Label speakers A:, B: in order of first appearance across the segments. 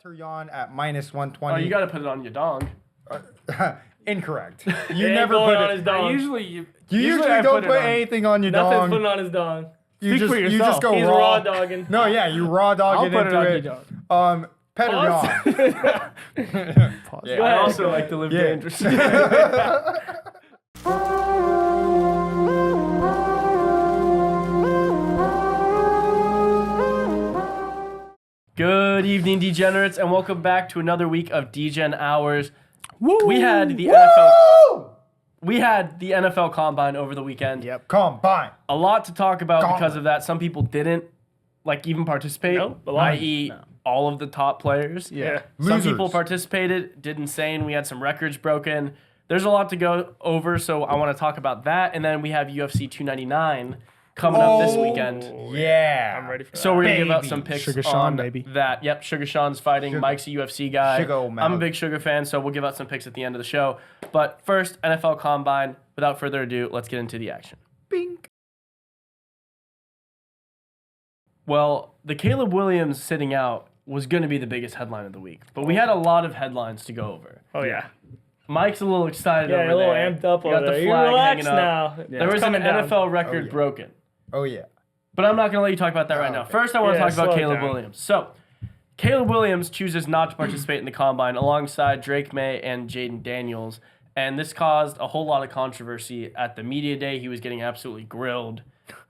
A: Petteryon at -120.
B: Oh, you got to put it on your dong.
A: Incorrect.
C: It
A: You
C: ain't
A: never
C: going
A: put
C: on
A: it.
C: his dong.
A: You usually don't put anything on your
C: Nothing's
A: dong.
C: putting on his dong.
A: You
B: Speak for
A: just
B: yourself.
A: go
C: He's raw dogging.
A: No, yeah, you raw dog
B: I'll
A: it
B: put it
A: into
B: on
A: it.
B: your dong.
A: Petteryon.
B: Pause.
A: Yeah.
B: I also like to live dangerously. Good evening, degenerates, and welcome back to another week of Degen Hours. We had the NFL Combine over the weekend.
A: Yep. Combine.
B: A lot to talk about
A: Gauntlet.
B: because of that. Some people didn't even participate,
C: Nope, a lot.
B: i.e. all of the top players.
C: Yeah.
B: Some
A: Losers.
B: people participated, did insane. We had some records broken. There's a lot to go over, so I want to talk about that. And then we have UFC 299 coming up this weekend.
A: Yeah.
C: I'm ready for that.
B: So we're going to give out
A: Baby.
B: some picks
D: Sugar
B: on
D: Sean, baby.
B: that. Yep, Sugar Sean's fighting.
A: Sugar.
B: Mike's a UFC guy.
A: Sugar
B: I'm a
A: mouth.
B: big Sugar fan, so we'll give out some picks at the end of the show. But first, NFL Combine. Without further ado, let's get into the action.
A: Bink.
B: Well, the Caleb Williams sitting out was going to be the biggest headline of the week. But we had a lot of headlines to go over.
C: Oh, yeah.
B: Mike's a little excited
C: Yeah,
B: over
C: a little
B: there.
C: amped up
B: You
C: over
B: got the
C: there. You
B: flag
C: relax
B: hanging up.
C: now.
B: There was
C: It's
B: an
C: coming down.
B: NFL record
A: yeah.
B: broken.
A: Oh, yeah.
B: But I'm not going to let you talk about that right now.
A: okay.
B: First, I want to
C: Yeah,
B: talk about
C: slow it
B: Caleb
C: down.
B: Williams. So, Caleb Williams chooses not to participate in the Combine alongside Drake May and Jaden Daniels. And this caused a whole lot of controversy at the media day. He was getting absolutely grilled.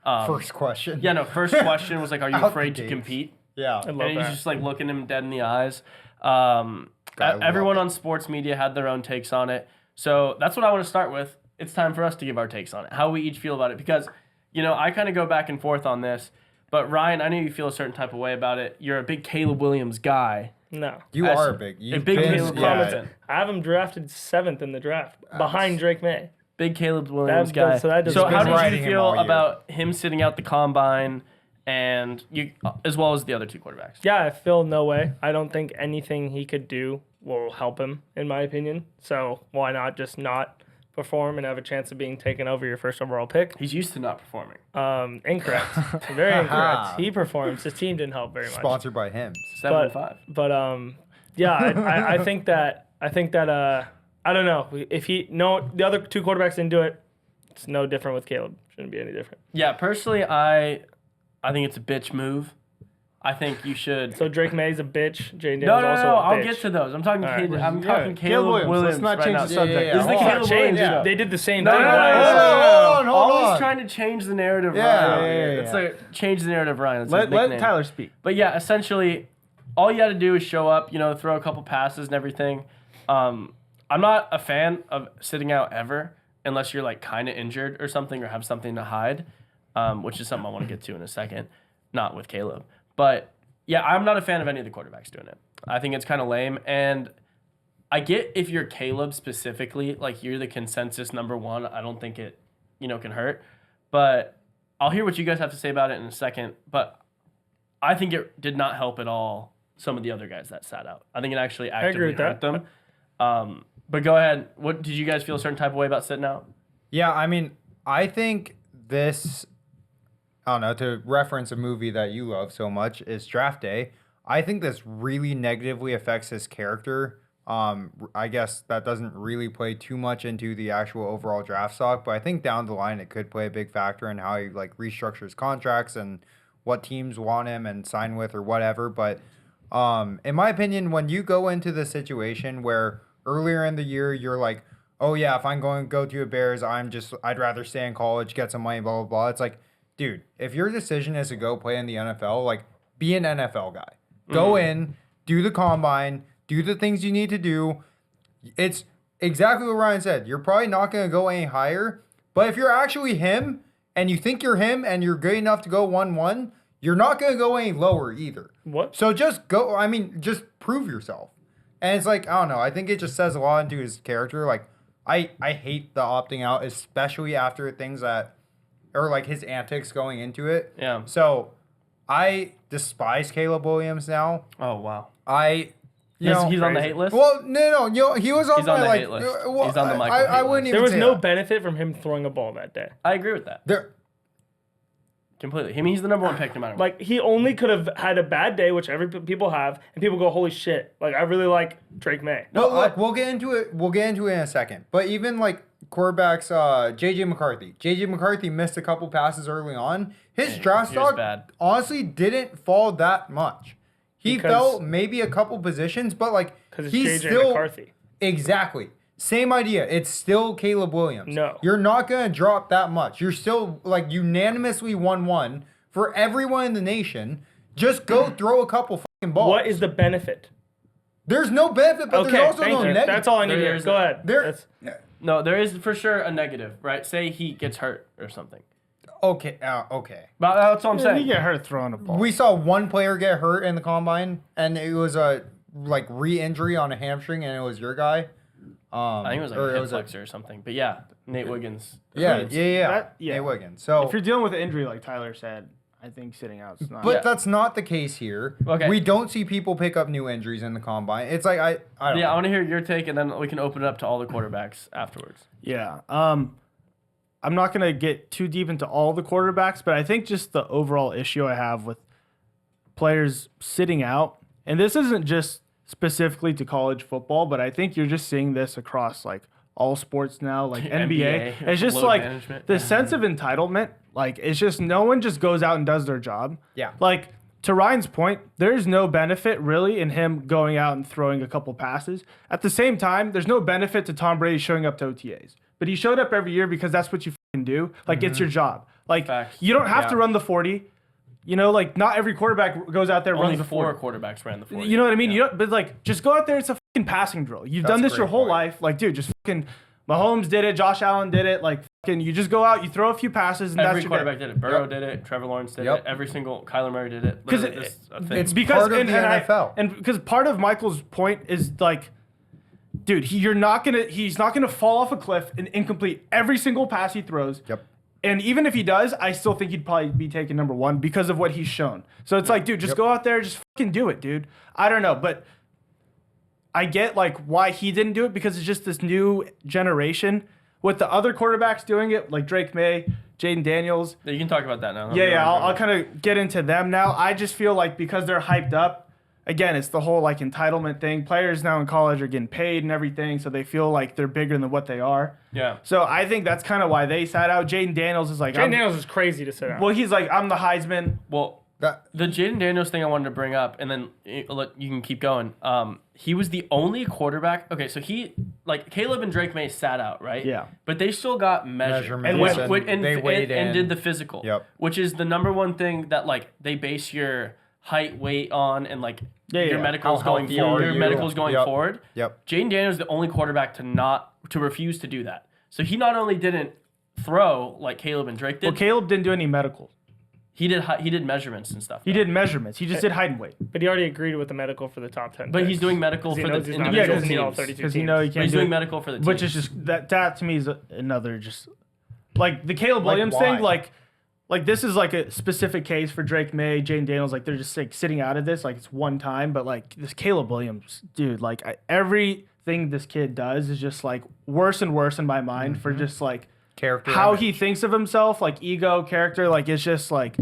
A: First question.
B: First question was like, are you
A: Out the
B: afraid to
A: gate.
B: compete?
A: Yeah.
C: I love
B: And he's
C: that.
B: just like looking him dead in the eyes.
A: love
B: Everyone
A: it.
B: on sports media had their own takes on it. So that's what I want to start with. It's time for us to give our takes on it, how we each feel about it. Because, I kind of go back and forth on this. But Ryan, I know you feel a certain type of way about it. You're a big Caleb Williams guy.
C: No.
A: You
B: As
A: are big. You've
B: big
A: been,
B: Caleb
A: yeah.
B: Williams fan.
C: I have him drafted 7th in the draft behind Drake May.
B: Big Caleb Williams
C: That
B: guy.
C: does- so that does-
B: So how
A: Been
B: did
A: riding
B: you
A: him all
B: feel
A: year.
B: about him sitting out the Combine and you, as well as the other two quarterbacks?
C: Yeah, I feel no way. I don't think anything he could do will help him, in my opinion. So why not just not perform and have a chance of being taken over your first overall pick?
B: He's used to not performing.
C: Incorrect. Very incorrect. He performs. His team didn't help very much.
A: Sponsored by him.
B: 7-5.
C: But yeah, I think that I don't know if the other two quarterbacks didn't do it. It's no different with Caleb. Shouldn't be any different.
B: Yeah, personally, I think it's a bitch move. I think you should.
C: So Drake May's a bitch. Jaden Daniels
B: No,
C: also a
B: I'll
C: bitch.
B: get to those. I'm talking.
C: All right.
B: I'm talking Caleb
D: Williams.
B: Williams.
D: Let's not
B: right
D: change
B: now.
D: the subject.
A: yeah.
B: This is the
C: It's
B: Caleb
C: not
B: Williams
C: changed.
B: show.
C: They did the same
B: No,
C: thing.
B: no, no,
C: last-
A: Hold on, hold
B: Always
A: on.
B: trying to change the narrative,
A: Yeah,
B: Ryan.
A: yeah, yeah,
B: It's
A: yeah.
B: like change the narrative, Ryan. That's his
D: Let
B: nickname.
D: Tyler speak.
B: But yeah, essentially, all you got to do is show up. Throw a couple passes and everything. I'm not a fan of sitting out ever, unless you're like kind of injured or something or have something to hide, which is something I want to get to in a second. Not with Caleb, but yeah, I'm not a fan of any of the quarterbacks doing it. I think it's kind of lame, and I get if you're Caleb specifically, like you're the consensus number one. I don't think it, can hurt, but I'll hear what you guys have to say about it in a second. But I think it did not help at all some of the other guys that sat out. I think it actually actively
C: with
B: hurt
C: that.
B: them. But go ahead. What did you guys feel a certain type of way about sitting out?
A: Yeah, I mean, I think this, I don't know, to reference a movie that you love so much, is Draft Day. I think this really negatively affects his character. I guess that doesn't really play too much into the actual overall draft stock, but I think down the line it could play a big factor in how he like restructures contracts and what teams want him and sign with or whatever. But in my opinion, when you go into the situation where earlier in the year you're like, oh yeah, if I'm going to go to a Bears, I'd rather stay in college, get some money, blah, blah, blah. It's like, dude, if your decision is to go play in the NFL, like be an NFL guy. Go in, do the combine, do the things you need to do. It's exactly what Ryan said. You're probably not going to go any higher, but if you're actually him and you think you're him and you're good enough to go 1-1, you're not going to go any lower either.
C: What?
A: So just go, just prove yourself. And it's like, I don't know, I think it just says a lot into his character. Like, I hate the opting out, especially after things that, or like his antics going into it.
B: Yeah.
A: So I despise Caleb Williams now.
B: Oh, wow.
A: He's
B: He's on the hate list?
A: Well, no, he was on
B: He's on
A: my
B: the
A: like.
B: hate list.
A: Well,
B: He's on the Michael
A: I
B: hate
A: wouldn't
B: list.
A: even
C: There was
A: say
C: no
A: that.
C: benefit from him throwing a ball that day.
B: I agree with that.
A: There,
B: Completely. I mean, he's the number 1 pick no matter what.
C: Like, he only could have had a bad day, which people have, and people go, holy shit. Like, I really like Drake May.
A: No, look, we'll get into it. We'll get into it in a second. But even like quarterbacks, JJ McCarthy. JJ McCarthy missed a couple passes early on. His draft
B: he was
A: stock
B: bad.
A: honestly didn't fall that much. He fell maybe a couple positions, but like
C: Because it's
A: he's
C: JJ
A: still
C: McCarthy.
A: exactly same idea. It's still Caleb Williams.
C: No.
A: You're not gonna drop that much. You're still like unanimously 1-1 for everyone in the nation. Just go throw a couple fucking balls.
C: What is the benefit?
A: There's no benefit, but
C: Okay,
A: there's also
C: thank
A: no
C: you.
A: negative.
C: That's all I need to hear.
B: There's-
C: Go ahead.
A: There.
B: No, there is for sure a negative, right? Say he gets hurt or something.
A: Okay.
B: But that's what I'm
D: You
B: saying.
D: get hurt throwing a ball.
A: We saw one player get hurt in the combine, and it was a like re-injury on a hamstring, and it was your guy.
B: I think it was like
A: or
B: a hip flexor or something. But yeah, Nate Wiggins.
A: Yeah.
D: That- yeah.
A: Nate Wiggins. So,
D: If you're dealing with an injury like Tyler said, I think sitting out is not.
A: but
B: Yeah.
A: that's not the case here.
B: Okay.
A: We don't see people pick up new injuries in the combine. It's like I don't
B: Yeah, I
A: know.
B: want to hear your take, and then we can open it up to all the quarterbacks afterwards.
D: Yeah. I'm not going to get too deep into all the quarterbacks, but I think just the overall issue I have with players sitting out, and this isn't just specifically to college football, but I think you're just seeing this across like all sports now, like NBA. It's just
B: load
D: like
B: management.
D: the sense of entitlement. Like, it's just no one just goes out and does their job.
A: Yeah.
D: Like, to Ryan's point, there's no benefit really in him going out and throwing a couple passes. At the same time, there's no benefit to Tom Brady showing up to OTAs. But he showed up every year because that's what you fucking do. Like, it's your job. Like,
B: Facts.
D: you don't have
A: Yeah.
D: to run the 40. You know, like, not every quarterback goes out there and
B: Only
D: runs the
B: 4
D: 40.
B: quarterbacks ran the 40.
D: You know what I mean?
B: Yeah.
D: You don't, but, like, just go out there. It's a fucking passing drill. You've
A: That's
D: done
A: a
D: this your
A: great
D: whole
A: point.
D: life. Like, dude, just fucking Mahomes did it. Josh Allen did it. Like, fucking, you just go out, you throw a few passes, and
B: Every
D: that's your
B: quarterback
D: day.
B: did it. Burrow
A: Yep.
B: did it. Trevor Lawrence did
A: Yep.
B: it. Every single Kyler Murray did it.
D: Because
B: Literally, this is a thing.
A: it's part of the NFL.
D: And because part of Michael's point is like, dude, he's not gonna fall off a cliff and incomplete every single pass he throws.
A: Yep.
D: And even if he does, I still think he'd probably be taken number 1 because of what he's shown. So it's like, dude, just go out there, just fucking do it, dude. I don't know, but I get like why he didn't do it because it's just this new generation with the other quarterbacks doing it, like Drake May, Jaden Daniels.
B: You can talk about that now.
D: Yeah, I'll kind of get into them now. I just feel like because they're hyped up, again, it's the whole like entitlement thing. Players now in college are getting paid and everything, so they feel like they're bigger than what they are.
B: Yeah.
D: So I think that's kind of why they sat out. Jaden Daniels is like,
C: Jaden Daniels is crazy to sit out.
D: well, he's like, I'm the Heisman.
B: Well,
A: That,
B: the Jaden Daniels thing I wanted to bring up, and then you can keep going. He was the only quarterback. Okay, so Caleb and Drake May sat out, right?
D: Yeah.
B: But they still got
A: Measurements
B: and
A: they weighed
B: and
A: in.
B: did the physical.
A: Yep.
B: Which is the number one thing that like they base your height, weight on, and like
D: Yeah,
B: your
D: yeah.
B: medicals
A: How
B: going
A: healthy are
B: forward. Your
A: you?
B: medicals going
A: Yep.
B: forward.
A: Yep.
B: Jaden Daniels is the only quarterback to refuse to do that. So he not only didn't throw like Caleb and Drake did,
D: Well, Caleb didn't do any medicals.
B: he did measurements and stuff.
D: He did measurements. He just did height and weight.
C: But he already agreed with the medical for the top 10.
B: But
C: picks.
B: he's doing medical
C: 'Cause he
B: for
C: knows
B: the
C: he's not
B: individual
C: gonna meet all
B: teams.
C: 32
D: Because he
C: teams.
D: know he
B: But
D: can't
B: he's
D: do
B: doing
D: it.
B: medical for the teams.
D: Which is just that to me is another just like the Caleb
A: Like,
D: Williams
A: why?
D: thing. Like this is like a specific case for Drake May, Jaden Daniels. Like they're just like sitting out of this. Like it's one time, but like this Caleb Williams, dude. Like everything this kid does is just like worse and worse in my mind for just like
A: character.
D: how
A: image.
D: he thinks of himself, like ego, character. Like it's just like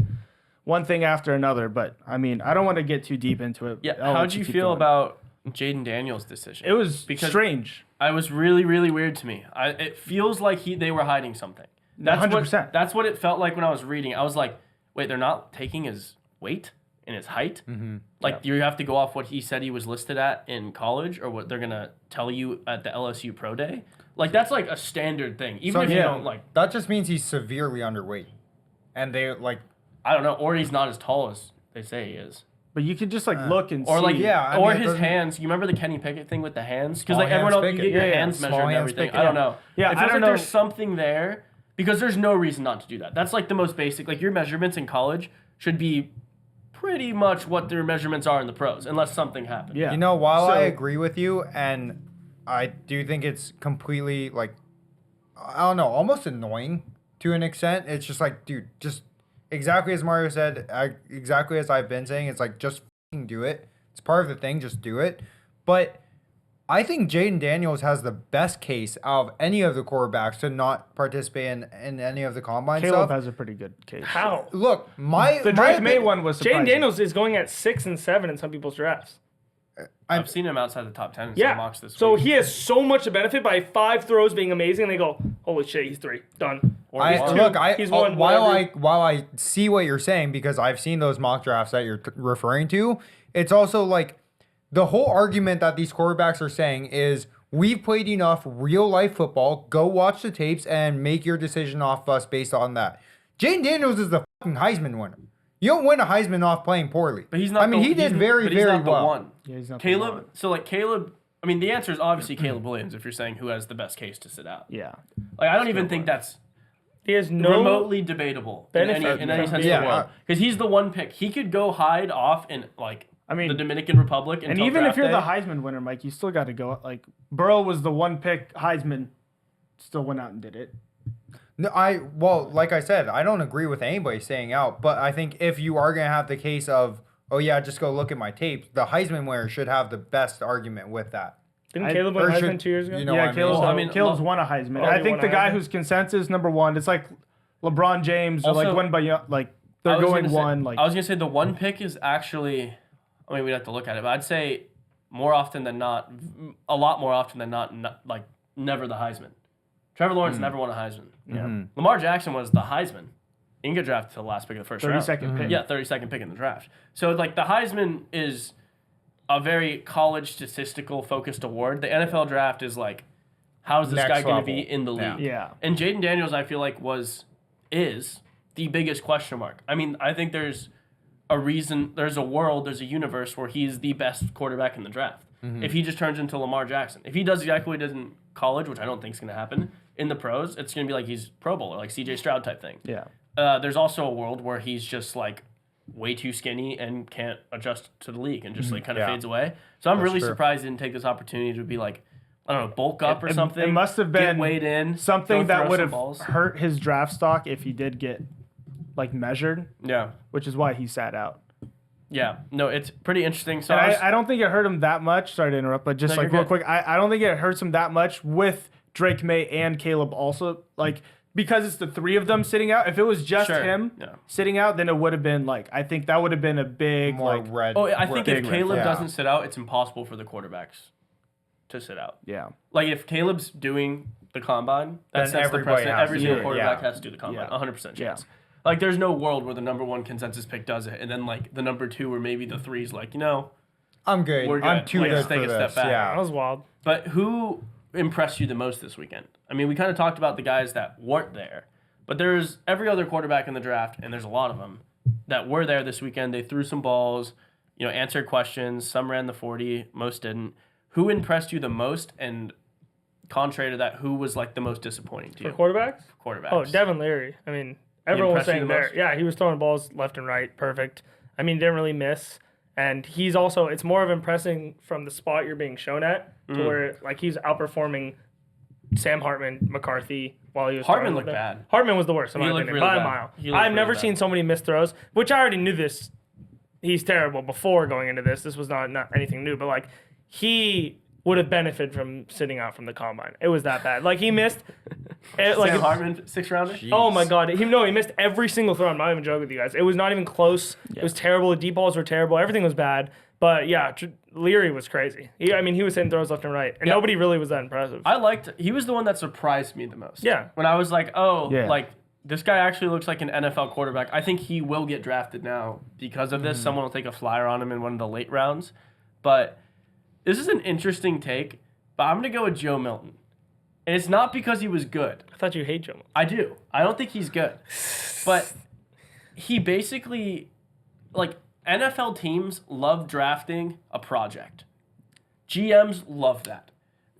D: one thing after another. But I mean, I don't want to get too deep into it.
B: Yeah.
D: I'll
B: How
D: let
B: do you
D: keep
B: feel
D: going.
B: about Jaden Daniels' decision?
D: It was
B: Because-
D: strange.
B: I was really, really weird to me. It feels like they were hiding something. That's
D: 100%.
B: That's what it felt like when I was reading. I was like, wait, they're not taking his weight and his height?
A: Mm-hmm.
B: Like, you have to go off what he said he was listed at in college or what they're going to tell you at the LSU Pro Day? Like, that's like a standard thing. Even
A: So,
B: if you
D: yeah.
B: don't, like,
A: That just means he's severely underweight, and they like.
B: I don't know, or he's not as tall as they say he is.
D: But you could just like look and
B: Or
D: see.
B: like,
A: Yeah, I
B: or
A: mean, it
B: his
A: doesn't-
B: hands. You remember the Kenny Pickett thing with the hands? Because
A: Small
B: like everyone
A: hands
B: else, you
A: Pickett.
B: get your
D: Yeah, yeah.
B: hands
A: Small
B: measured and
A: hands
B: everything.
A: Pickett.
B: I don't know.
D: Yeah,
B: it
D: I
B: feels
D: don't
B: like there's
D: know.
B: something there because there's no reason not to do that. That's like the most basic. Like your measurements in college should be pretty much what their measurements are in the pros, unless something happens.
D: Yeah.
A: You know, while I
D: So-
A: agree with you, and I do think it's completely like, I don't know, almost annoying to an extent. It's just like, dude, just exactly as Mario said, exactly as I've been saying. It's like just f***ing do it. It's part of the thing. Just do it. But I think Jaden Daniels has the best case out of any of the quarterbacks to not participate in any of the combine
D: Caleb
A: stuff.
D: has a pretty good case.
C: How?
A: Look,
D: The Drake May one was surprising.
C: Jaden Daniels is going at 6 and 7 in some people's drafts.
B: I've seen him outside the top 10 in some
C: Yeah.
B: mocks this
C: So
B: week.
C: he has so much to benefit by 5 throws being amazing, and they go, holy shit, he's 3. Done.
B: Or he's two.
C: He's one,
A: while
C: whatever.
A: I see what you're saying, because I've seen those mock drafts that you're referring to, it's also like the whole argument that these quarterbacks are saying is we've played enough real life football. Go watch the tapes and make your decision off us based on that. Jaden Daniels is the fucking Heisman winner. You don't win a Heisman off playing poorly.
B: But he's not.
A: I mean, he did very,
B: but he's
A: very
B: not the
A: well.
B: one.
D: Yeah, he's not the
B: Caleb.
D: one.
B: So like Caleb. I mean, the answer is obviously Caleb Williams. If you're saying who has the best case to sit out,
D: Yeah.
B: like I don't even think that's
C: He has no
B: remotely debatable in any
C: benefit
B: in any
C: from
B: sense
C: being-
B: of the word. Because he's the one pick. He could go hide off in like
D: I mean,
B: the Dominican Republic
D: and
B: until
D: even if
B: draft
D: you're
B: day.
D: the Heisman winner, Mike, you still got to go. Like Burrow was the one pick Heisman, still went out and did it.
A: No, like I said, I don't agree with anybody saying out, but I think if you are gonna have the case of, oh yeah, just go look at my tapes, the Heisman winner should have the best argument with that.
C: Didn't Caleb win
A: or
C: Heisman
A: should-
C: 2 years ago?
A: you know
D: yeah,
A: what I mean?
D: Caleb's,
B: Well, I mean,
D: Caleb's won a Heisman.
C: Oh,
D: I
C: he
D: think
C: won
D: the
C: a
D: guy
C: Heisman?
D: whose consensus is number one. It's like LeBron James, or like
B: Also-
D: one by like
B: I
D: they're
B: was
D: going
B: gonna say-
D: one. Like
B: I was gonna say the one pick is actually. I mean, we'd have to look at it, but I'd say more often than not, a lot more often than not, like never the Heisman. Trevor Lawrence never won a Heisman.
D: yeah,
B: Lamar Jackson was the Heisman. He didn't get drafted to the last pick of the first round.
D: 32nd pick.
B: Yeah, 32nd pick in the draft. So like the Heisman is a very college statistical focused award. The NFL draft is like, how is this
A: Next
B: guy going to
A: level.
B: be in the league?
D: Yeah.
B: And Jaden Daniels, I feel like is the biggest question mark. I mean, I think there's a reason, there's a world, there's a universe where he's the best quarterback in the draft. If he just turns into Lamar Jackson, if he does exactly what he did in college, which I don't think is going to happen, in the pros, it's going to be like he's Pro Bowler, like CJ Stroud type thing.
D: Yeah.
B: There's also a world where he's just like way too skinny and can't adjust to the league and just like kind of
A: Yeah.
B: fades away. So I'm really
A: true.
B: surprised he didn't take this opportunity to be like, I don't know, bulk up or something.
D: It must have
B: get
D: been
B: weighed in,
D: something
B: go
D: that
B: throw
D: would
B: some
D: have
B: balls.
D: hurt his draft stock if he did get like measured,
B: Yeah,
D: which is why he sat out.
B: yeah. No, it's pretty interesting. So
D: And
B: I was,
D: I don't think it hurt him that much. Sorry to interrupt, but just
B: No,
D: like
B: you're
D: real
B: good.
D: quick, I don't think it hurts him that much with Drake May and Caleb also. Like, because it's the three of them sitting out. If it was just
B: Sure,
D: him
B: yeah.
D: sitting out, then it would have been like, I think that would have been a big
A: More
D: like
A: red.
B: oh, I think if
A: big red
B: Caleb
A: flag.
B: doesn't sit out, it's impossible for the quarterbacks to sit out.
D: yeah.
B: Like if Caleb's doing the combine, that
A: Then
B: sets the
A: everybody
B: precedent.
A: has
B: Every
A: to
B: single
A: do it,
B: quarterback
A: yeah.
B: has to do the combine.
D: Yeah.
B: 100% chance.
D: Yeah.
B: Like there's no world where the number one consensus pick does it, and then like the number two or maybe the three's like,
A: I'm good.
B: We're
A: I'm
B: good.
A: too
B: Like,
A: good
B: let's
A: for
B: take a step
A: this.
B: back.
C: That
A: Yeah.
C: was wild.
B: But who impressed you the most this weekend? I mean, we kind of talked about the guys that weren't there, but there's every other quarterback in the draft, and there's a lot of them that were there this weekend. They threw some balls, answered questions. Some ran the 40, most didn't. Who impressed you the most? And contrary to that, who was like the most disappointing to
C: For
B: you?
C: quarterbacks?
B: Quarterbacks.
C: Oh, Devin Leary. I mean, everyone was
B: impressed you
C: saying
B: the
C: there.
B: most?
C: Yeah, he was throwing balls left and right. Perfect. I mean, didn't really miss. And he's also, it's more of impressing from the spot you're being shown at
B: Mm.
C: to where, like, he's outperforming Sam Hartman, McCarthy while he was
B: Hartman
C: throwing
B: looked
C: them.
B: bad.
C: Hartman was the worst, in
B: He
C: my
B: looked
C: opinion,
B: really
C: by a
B: bad.
C: mile.
B: He looked
C: I've never
B: really
C: seen
B: bad.
C: so many missed throws, which I already knew this. He's terrible before going into this. This was not anything new, but, like, he would have benefited from sitting out from the combine. It was that bad. Like, he missed.
B: Sam Hartman, 6th rounder.
C: Oh my god, he missed every single throw. I'm not even joking with you guys. It was not even close. It was terrible. The deep balls were terrible. Everything was bad. But yeah, Leary was crazy. He was hitting throws left and right, and
B: Yeah.
C: nobody really was that impressive.
B: He was the one that surprised me the most.
C: Yeah.
B: When I was like,
D: Yeah.
B: like this guy actually looks like an NFL quarterback. I think he will get drafted now because of this. Someone will take a flyer on him in one of the late rounds. But this is an interesting take, but I'm going to go with Joe Milton. And it's not because he was good.
C: I thought you hate Joe.
B: I do. I don't think he's good. But he basically, like, NFL teams love drafting a project. GMs love that.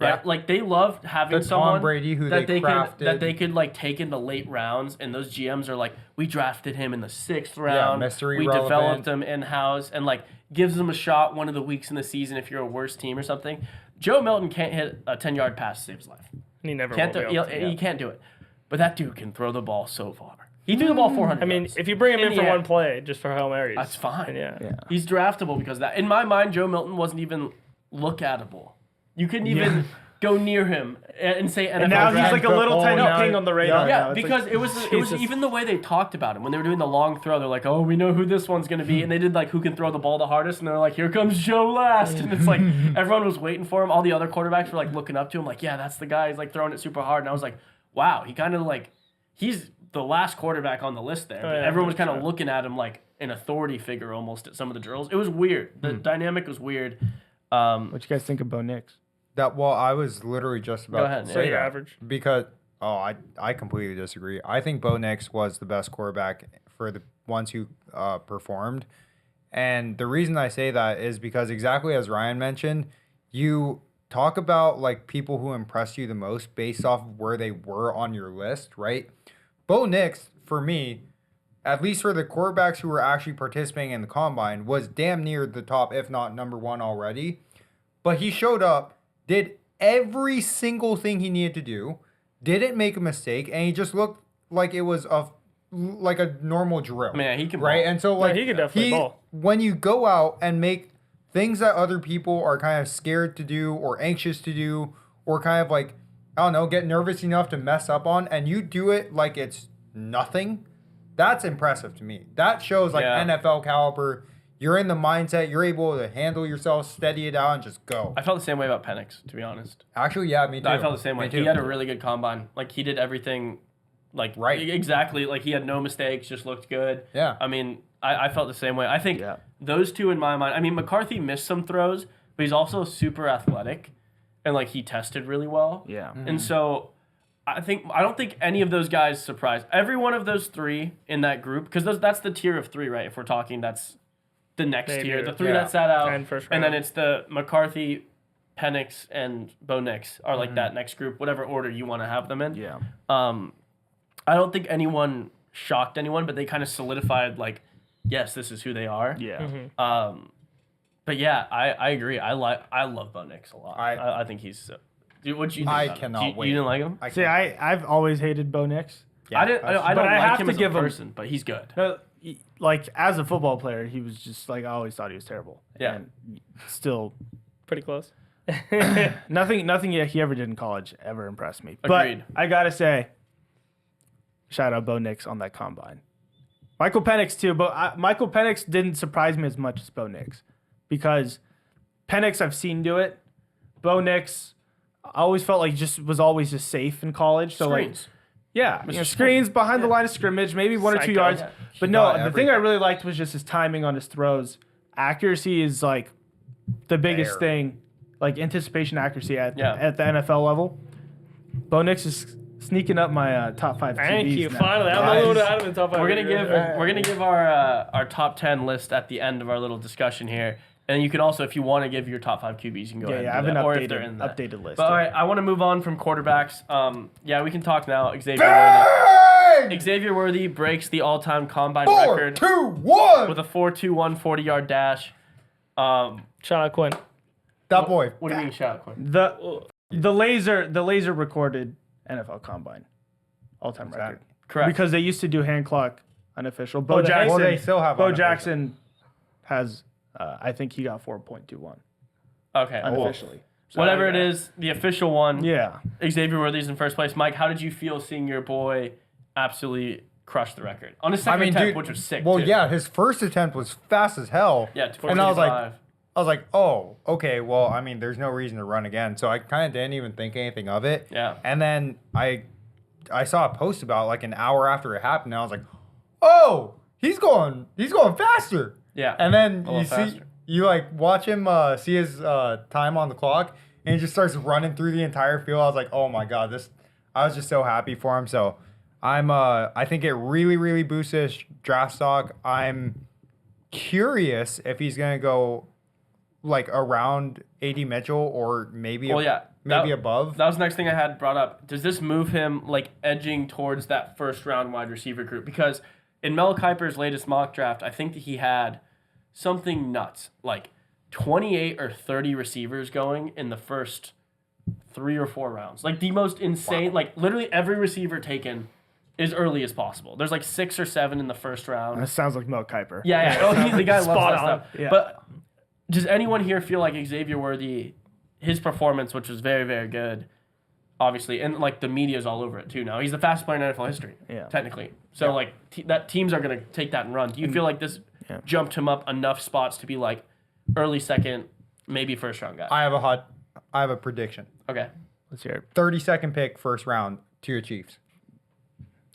B: Right?
A: Yeah.
B: Like they love having
A: The Tom
B: someone
A: Brady who
B: that
A: they crafted.
B: could like take in the late rounds, and those GMs are like, we drafted him in the 6th round.
A: mystery
B: we
A: relevant.
B: developed him in house, and like gives them a shot one of the weeks in the season if you're a worse team or something. Joe Milton can't hit a 10-yard pass to save his life.
C: And he never
B: Can't
C: will be able to.
B: he can't do it. But that dude can throw the ball so far. He threw the ball 400
C: I mean,
B: yards.
C: if you bring him in
B: the
C: for
B: air.
C: one play, just for Hail Marys.
B: That's fine.
C: Yeah.
D: Yeah.
B: He's draftable because of that. In my mind, Joe Milton wasn't even look-atable You couldn't even go near him and say NFL
D: And now he's
B: draft.
D: like a little tiny
A: No,
D: ping on the radar.
B: Yeah,
D: now. It's
B: because
D: like,
B: it was
C: Jesus.
B: even the way they talked about him when they were doing the long throw. They're like, "Oh, we know who this one's gonna be," and they did like who can throw the ball the hardest, and they're like, "Here comes Joe last," and it's like everyone was waiting for him. All the other quarterbacks were like looking up to him, like, "Yeah, that's the guy." He's like throwing it super hard, and I was like, "Wow, he kind of like he's the last quarterback on the list there." But
C: yeah,
B: everyone was kind of
C: 100%.
B: looking at him like an authority figure almost at some of the drills. It was weird. The dynamic was weird.
D: what you guys think of Bo Nix?
A: I was literally just about
B: ahead,
A: to
B: yeah.
A: say
C: Pretty
A: that
C: average.
A: because I completely disagree. I think Bo Nix was the best quarterback for the ones who performed, and the reason I say that is because exactly as Ryan mentioned, you talk about like people who impressed you the most based off of where they were on your list, right? Bo Nix, for me, at least for the quarterbacks who were actually participating in the combine, was damn near the top, if not number one already. But he showed up, did every single thing he needed to do, didn't make a mistake, and he just looked like it was like a normal drill.
B: Man, he can
A: right?
B: ball.
A: And so like
C: he could definitely ball.
A: when you go out and make things that other people are kind of scared to do or anxious to do or kind of like, I don't know, get nervous enough to mess up on, and you do it like it's nothing, that's impressive to me. That shows like
B: Yeah.
A: NFL caliber. You're in the mindset, you're able to handle yourself, steady it out, and just go.
B: I felt the same way about Penix, to be honest.
A: Actually, yeah, me too.
B: I felt the same way.
A: Me too.
B: He had a really good combine. Like he did everything, like
A: Right.
B: exactly. Like he had no mistakes, just looked good.
A: Yeah.
B: I mean, I felt the same way. I think
D: Yeah.
B: those two in my mind. I mean, McCarthy missed some throws, but he's also super athletic, and like he tested really well.
D: Yeah.
B: And so I don't think any of those guys surprised. Every one of those three in that group, because that's the tier of three, right? If we're talking, that's the next
C: Maybe,
B: tier. The three
A: yeah.
B: that sat out,
C: And first
B: and then
C: round.
B: it's the McCarthy, Penix, and Bo Nix are like that next group, whatever order you want to have them in.
D: Yeah.
B: I don't think anyone shocked anyone, but they kind of solidified like, yes, this is who they are.
D: Yeah.
B: But yeah, I agree. I love Bo Nix a lot. I think he's. Dude, what you think?
A: I
B: about him?
A: cannot
B: You
A: wait.
B: didn't like him?
D: See, I've always hated Bo Nix.
A: Yeah,
B: I didn't. I
A: that's-
B: don't
D: But I
B: like
D: have
B: him
D: to
B: as
D: give
B: a
D: him-
B: person, but he's good.
D: No, like as a football player, he was just like I always thought he was terrible.
B: Yeah.
D: And still,
C: Pretty close.
D: nothing he ever did in college ever impressed me.
B: Agreed.
D: But I gotta say, shout out Bo Nix on that combine. Michael Penix too, but Michael Penix didn't surprise me as much as Bo Nix because Penix I've seen do it. Bo Nix, I always felt like was always just safe in college. So
B: Screens.
D: like, yeah,
B: Mr.
D: screens behind the line of scrimmage, maybe 1 or 2
C: Psycho.
D: yards.
C: Yeah.
D: But
A: He
D: no,
A: got
D: the thing I really liked was just his timing on his throws. Accuracy is like the biggest
A: There.
D: thing, like anticipation accuracy at
B: Yeah.
D: the NFL level. Bo Nix is sneaking up my top 5
C: Thank
D: QBs
C: you.
D: now.
C: Finally, I'm
A: Nice.
C: the one who had him in top five.
B: We're gonna give our top 10 list at the end of our little discussion here, and you can also, if you want to give your top 5 QBs, you can go ahead.
D: Yeah, I
B: and
D: have
B: do
D: an
B: that, or if they're in that.
D: updated list.
B: But all right, I want to move on from quarterbacks. Yeah, we can talk now. Xavier Worthy.
A: Bang!
B: Xavier Worthy breaks the all-time combine
A: 4,
B: record
A: 2, 1.
B: with a 4.21 40-yard dash.
C: Shout out Quinn.
A: That boy.
B: What do you mean, shout, Quinn?
D: the laser recorded NFL combine all-time record.
B: Correct.
D: Because they used to do hand clock unofficial. Bo
C: the-
D: Jackson.
A: Well, they still have
D: Bo
A: unofficial.
D: Jackson has I think he got 4.21
B: Okay. Well,
D: unofficially.
B: whatever it is, the official one.
D: Yeah.
B: Xavier Worthy's in first place. Mike, how did you feel seeing your boy absolutely crush the record on his second attempt, which was sick?
A: Well,
B: too.
A: yeah, his first attempt was fast as hell.
B: Yeah,
A: and I was like,
B: 4.55.
A: oh, okay. Well, I mean, there's no reason to run again, so I kind of didn't even think anything of it.
B: Yeah.
A: And then I saw a post about it, like an hour after it happened, and I was like, oh, he's going faster.
B: Yeah.
A: And then
B: little
A: you see,
B: faster.
A: you like watch him see his time on the clock, and he just starts running through the entire field. I was like, oh my god, I was just so happy for him. So I think it really, really boosts his draft stock. I'm curious if he's gonna go like around AD Mitchell or maybe
B: Well, yeah.
A: maybe above.
B: That was the next thing I had brought up. Does this move him like edging towards that first round wide receiver group? Because in Mel Kiper's latest mock draft, I think that he had something nuts, like 28 or 30 receivers going in the first 3 or 4 rounds. Like the most insane, like literally every receiver taken as early as possible. There's like 6 or 7 in the first round.
D: That sounds like Mel Kiper.
B: Yeah. Oh, the guy loves
C: Spot
B: that
C: on.
B: stuff.
D: Yeah.
B: But does anyone here feel like Xavier Worthy his performance, which was very, very good, obviously, and like the media's all over it too now. He's the fastest player in NFL history, technically. So like that teams are gonna take that and run. Do you feel like this jumped him up enough spots to be like early second, maybe first round guy?
A: I have a prediction.
B: Okay.
D: Let's hear it.
A: 32nd pick, first round to your Chiefs.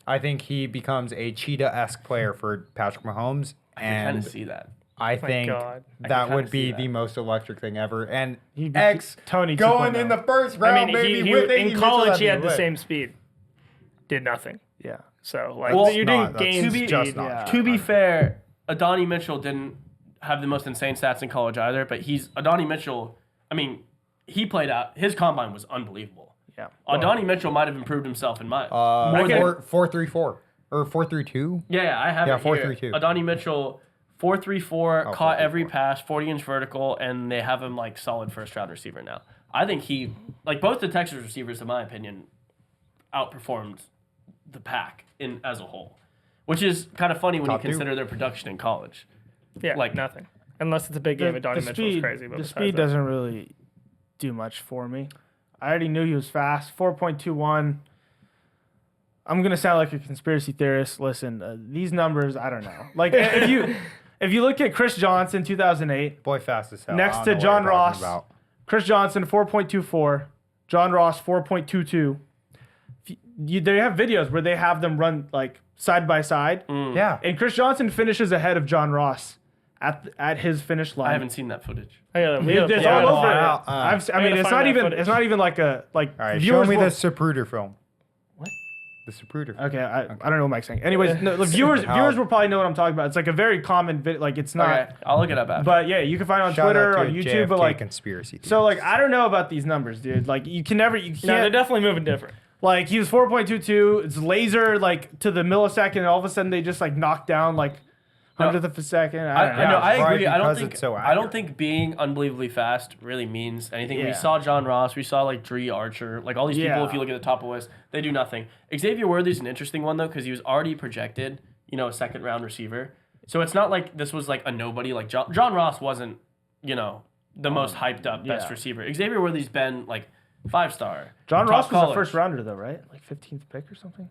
A: I think he becomes a cheetah-esque player for Patrick Mahomes,
B: I can kind
A: and
B: of see that.
A: I think
C: God.
A: that
B: kinda
A: would
B: see
A: be
B: that.
A: the most electric thing ever. And
D: He'd be
A: X
D: Tony
A: going
D: 2.0.
A: in the first
C: I
A: round,
C: mean,
A: baby,
C: he
A: with Iggy
C: in
A: Mitchell,
C: college
A: that'd
C: he
A: be
C: had the
A: lit.
C: same speed, did nothing.
D: Yeah.
C: So like
B: Well,
C: you
A: no,
C: didn't
A: that's
C: gain
B: to be-
C: speed.
A: just not
D: yeah.
B: To be fair, Adonai Mitchell didn't have the most insane stats in college either, but Adonai Mitchell, I mean, he played out, his combine was unbelievable.
D: Yeah.
B: Adonai Mitchell might have improved himself in my.
A: More
C: than-
A: 4.34 or 4.32.
B: Yeah, I have
A: Yeah,
B: it here.
A: 4.32.
B: Adonai Mitchell, 4.34, caught
A: 4.34.
B: every pass, 40-inch vertical, and they have him like solid first-round receiver now. I think he, like both the Texas receivers, in my opinion, outperformed the pack as a whole, which is kind of funny when
A: Top
B: you consider their production in college.
C: Yeah,
B: like-
C: nothing. Unless it's a big game, Adonai Mitchell is crazy. But
D: the
C: besides
D: speed
C: that-
D: doesn't really do much for me. I already knew he was fast. 4.21. I'm gonna sound like a conspiracy theorist. Listen, these numbers, I don't know. Like if you look at Chris Johnson, 2008,
A: Boy, fast as hell.
D: Next
A: I don't
D: to
A: know what
D: John
A: you're talking
D: Ross.
A: about.
D: Chris Johnson 4.24, John Ross 4.22. They have videos where they have them run like side by side,
A: Yeah.
D: and Chris Johnson finishes ahead of John Ross at his finish line.
B: I haven't seen that footage.
C: we gotta
D: It's
C: pull
D: all
C: it
D: over.
C: up.
A: I
D: I mean,
C: gotta
D: it's
C: find
D: not
C: that
D: even.
C: footage.
D: It's not even like a like.
A: All right, show
D: viewers
A: me
D: will-
A: the Zapruder film.
D: What?
A: The Zapruder film.
D: Okay, I don't know what Mike's saying. Anyways, no, the viewers will probably know what I'm talking about. It's like a very common video. Like it's not.
B: Okay, I'll look it up after.
D: But yeah, you can find it on
A: Shout
D: Twitter,
A: out
D: on
A: to
D: YouTube,
A: JFK
D: but like.
A: conspiracy.
D: So like I don't know about these numbers, dude. Like you can never. You
C: No, they're
D: can't.
C: definitely moving different.
D: Like he was 4.22. It's laser like to the millisecond, and all of a sudden they just like knock down like hundredth of a second. I don't know.
B: I know, I
A: Right,
B: agree. I don't
A: because
B: think
A: it's so
B: I don't
A: accurate.
B: think being unbelievably fast really means anything. We
D: Yeah.
B: saw John Ross, we saw like Dree Archer, like all these people.
D: Yeah.
B: If you look at the top of the list, they do nothing. Xavier Worthy's an interesting one though because he was already projected, a second round receiver. So it's not like this was like a nobody. Like John Ross wasn't, the most hyped up best
D: yeah.
B: receiver. Xavier Worthy's been like 5-star.
D: John
B: top
D: Ross was a
B: college.
D: first rounder though, right? Like 15th pick or something.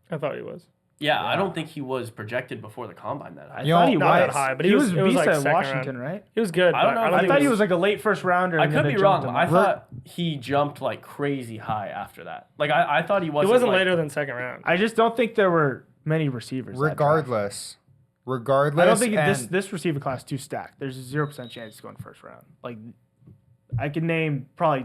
C: I thought he was.
B: Yeah, I don't think he was projected before the combine that high.
D: I
A: You
D: thought
A: know,
D: he
C: Not
D: was.
C: that high, but
D: he was
C: it was
D: beast
C: like
D: at
C: second
D: Washington,
C: round.
D: right?
C: He was good.
B: I don't
C: but
B: know if
D: I
B: think
D: thought he
B: it
D: was like a late first rounder.
B: I
D: and
B: could
D: then
B: be
D: they
B: wrong.
D: jumped him
B: I
D: up.
B: thought he jumped like crazy high after that. Like I thought he
C: He
B: wasn't.
C: wasn't
B: like,
C: later than second round.
D: I just don't think there were many receivers. that draft.
A: regardless,
D: I don't think
A: and
D: this receiver class is too stacked. There's a 0% chance he's going first round. Like, I can name probably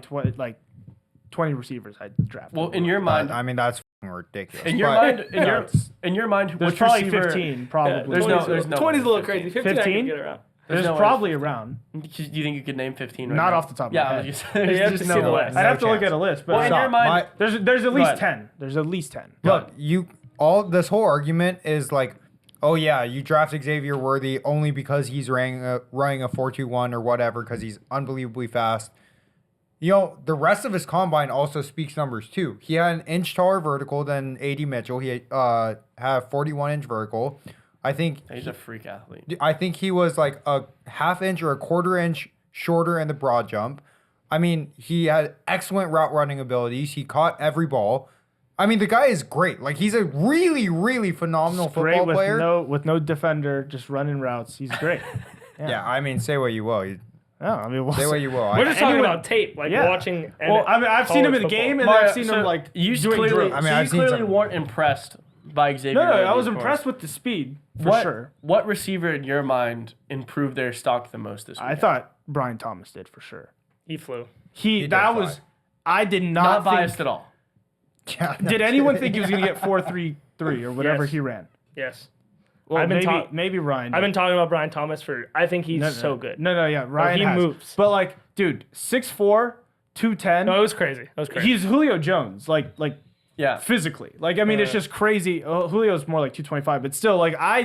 D: 20 receivers I'd draft.
B: Well, in your mind,
A: I mean that's fucking ridiculous.
B: in your
A: But-
B: mind, in your mind,
D: there's
B: which
D: probably
B: receiver,
D: 15, probably.
B: there's no- there's no
C: 20's a little
B: 15.
C: crazy. 15, I
D: 15?
C: can get around.
D: There's
B: no way.
D: probably around.
B: Do you think you could name 15? Right
D: Not
B: now?
D: off the top of
B: Yeah,
D: my
B: I
D: head.
B: was just,
C: You have
B: just
C: to
B: no
C: see the
B: way.
C: list.
D: I'd have to look
A: chance.
D: at a list, but
B: Well, in your mind,
A: my-
D: there's at
B: Go
D: least
B: ahead.
D: 10. There's at least 10.
A: Look, this whole argument is like, oh yeah, you draft Xavier Worthy only because he's running a 4.21 or whatever because he's unbelievably fast. The rest of his combine also speaks numbers too. He had an inch taller vertical than A.D. Mitchell. He had 41-inch vertical. I think
B: he's a freak athlete.
A: he was like a half inch or a quarter inch shorter in the broad jump. I mean, he had excellent route running abilities. He caught every ball. I mean, the guy is great. Like he's a really, really phenomenal
D: Great
A: football
D: with
A: player.
D: with no defender, just running routes. He's great.
A: Yeah, I mean, say what you will.
D: I mean,
A: Say what you will.
C: We're just talking
D: Anyone-
C: about tape, like
D: Yeah.
C: watching.
D: Well, I mean, I've seen him in the
C: college
D: game,
C: football.
D: and
B: Mario,
D: I've seen him like
B: you
D: doing
B: clearly,
D: drills.
A: I mean,
B: so
A: I've
B: you
A: seen
B: clearly
A: some-
B: weren't impressed by Xavier.
D: No,
B: Worthy,
D: I was
B: of course.
D: impressed with the speed for
B: What,
D: sure.
B: What receiver in your mind improved their stock the most this week?
D: I thought Brian Thomas did for sure.
C: He flew.
A: did
D: That
A: fly.
D: was. I did
B: not
D: not
B: biased
D: think.
B: at all.
A: Yeah,
D: Did anyone think he was going to get 4.33 or whatever
C: Yes.
D: he ran?
C: Yes.
D: Well,
C: I've been
D: maybe
C: ta-
D: maybe Ryan.
C: I've been talking about Brian Thomas for. I think he's
D: No,
C: so good.
D: No, yeah, Ryan.
C: he
D: has.
C: moves.
D: But like, dude, 6'4", 210.
C: No, it was crazy. It was crazy.
D: He's Julio Jones, like
B: Yeah.
D: physically. Like, I mean, it's just crazy. Julio's more like 225, but still, like, I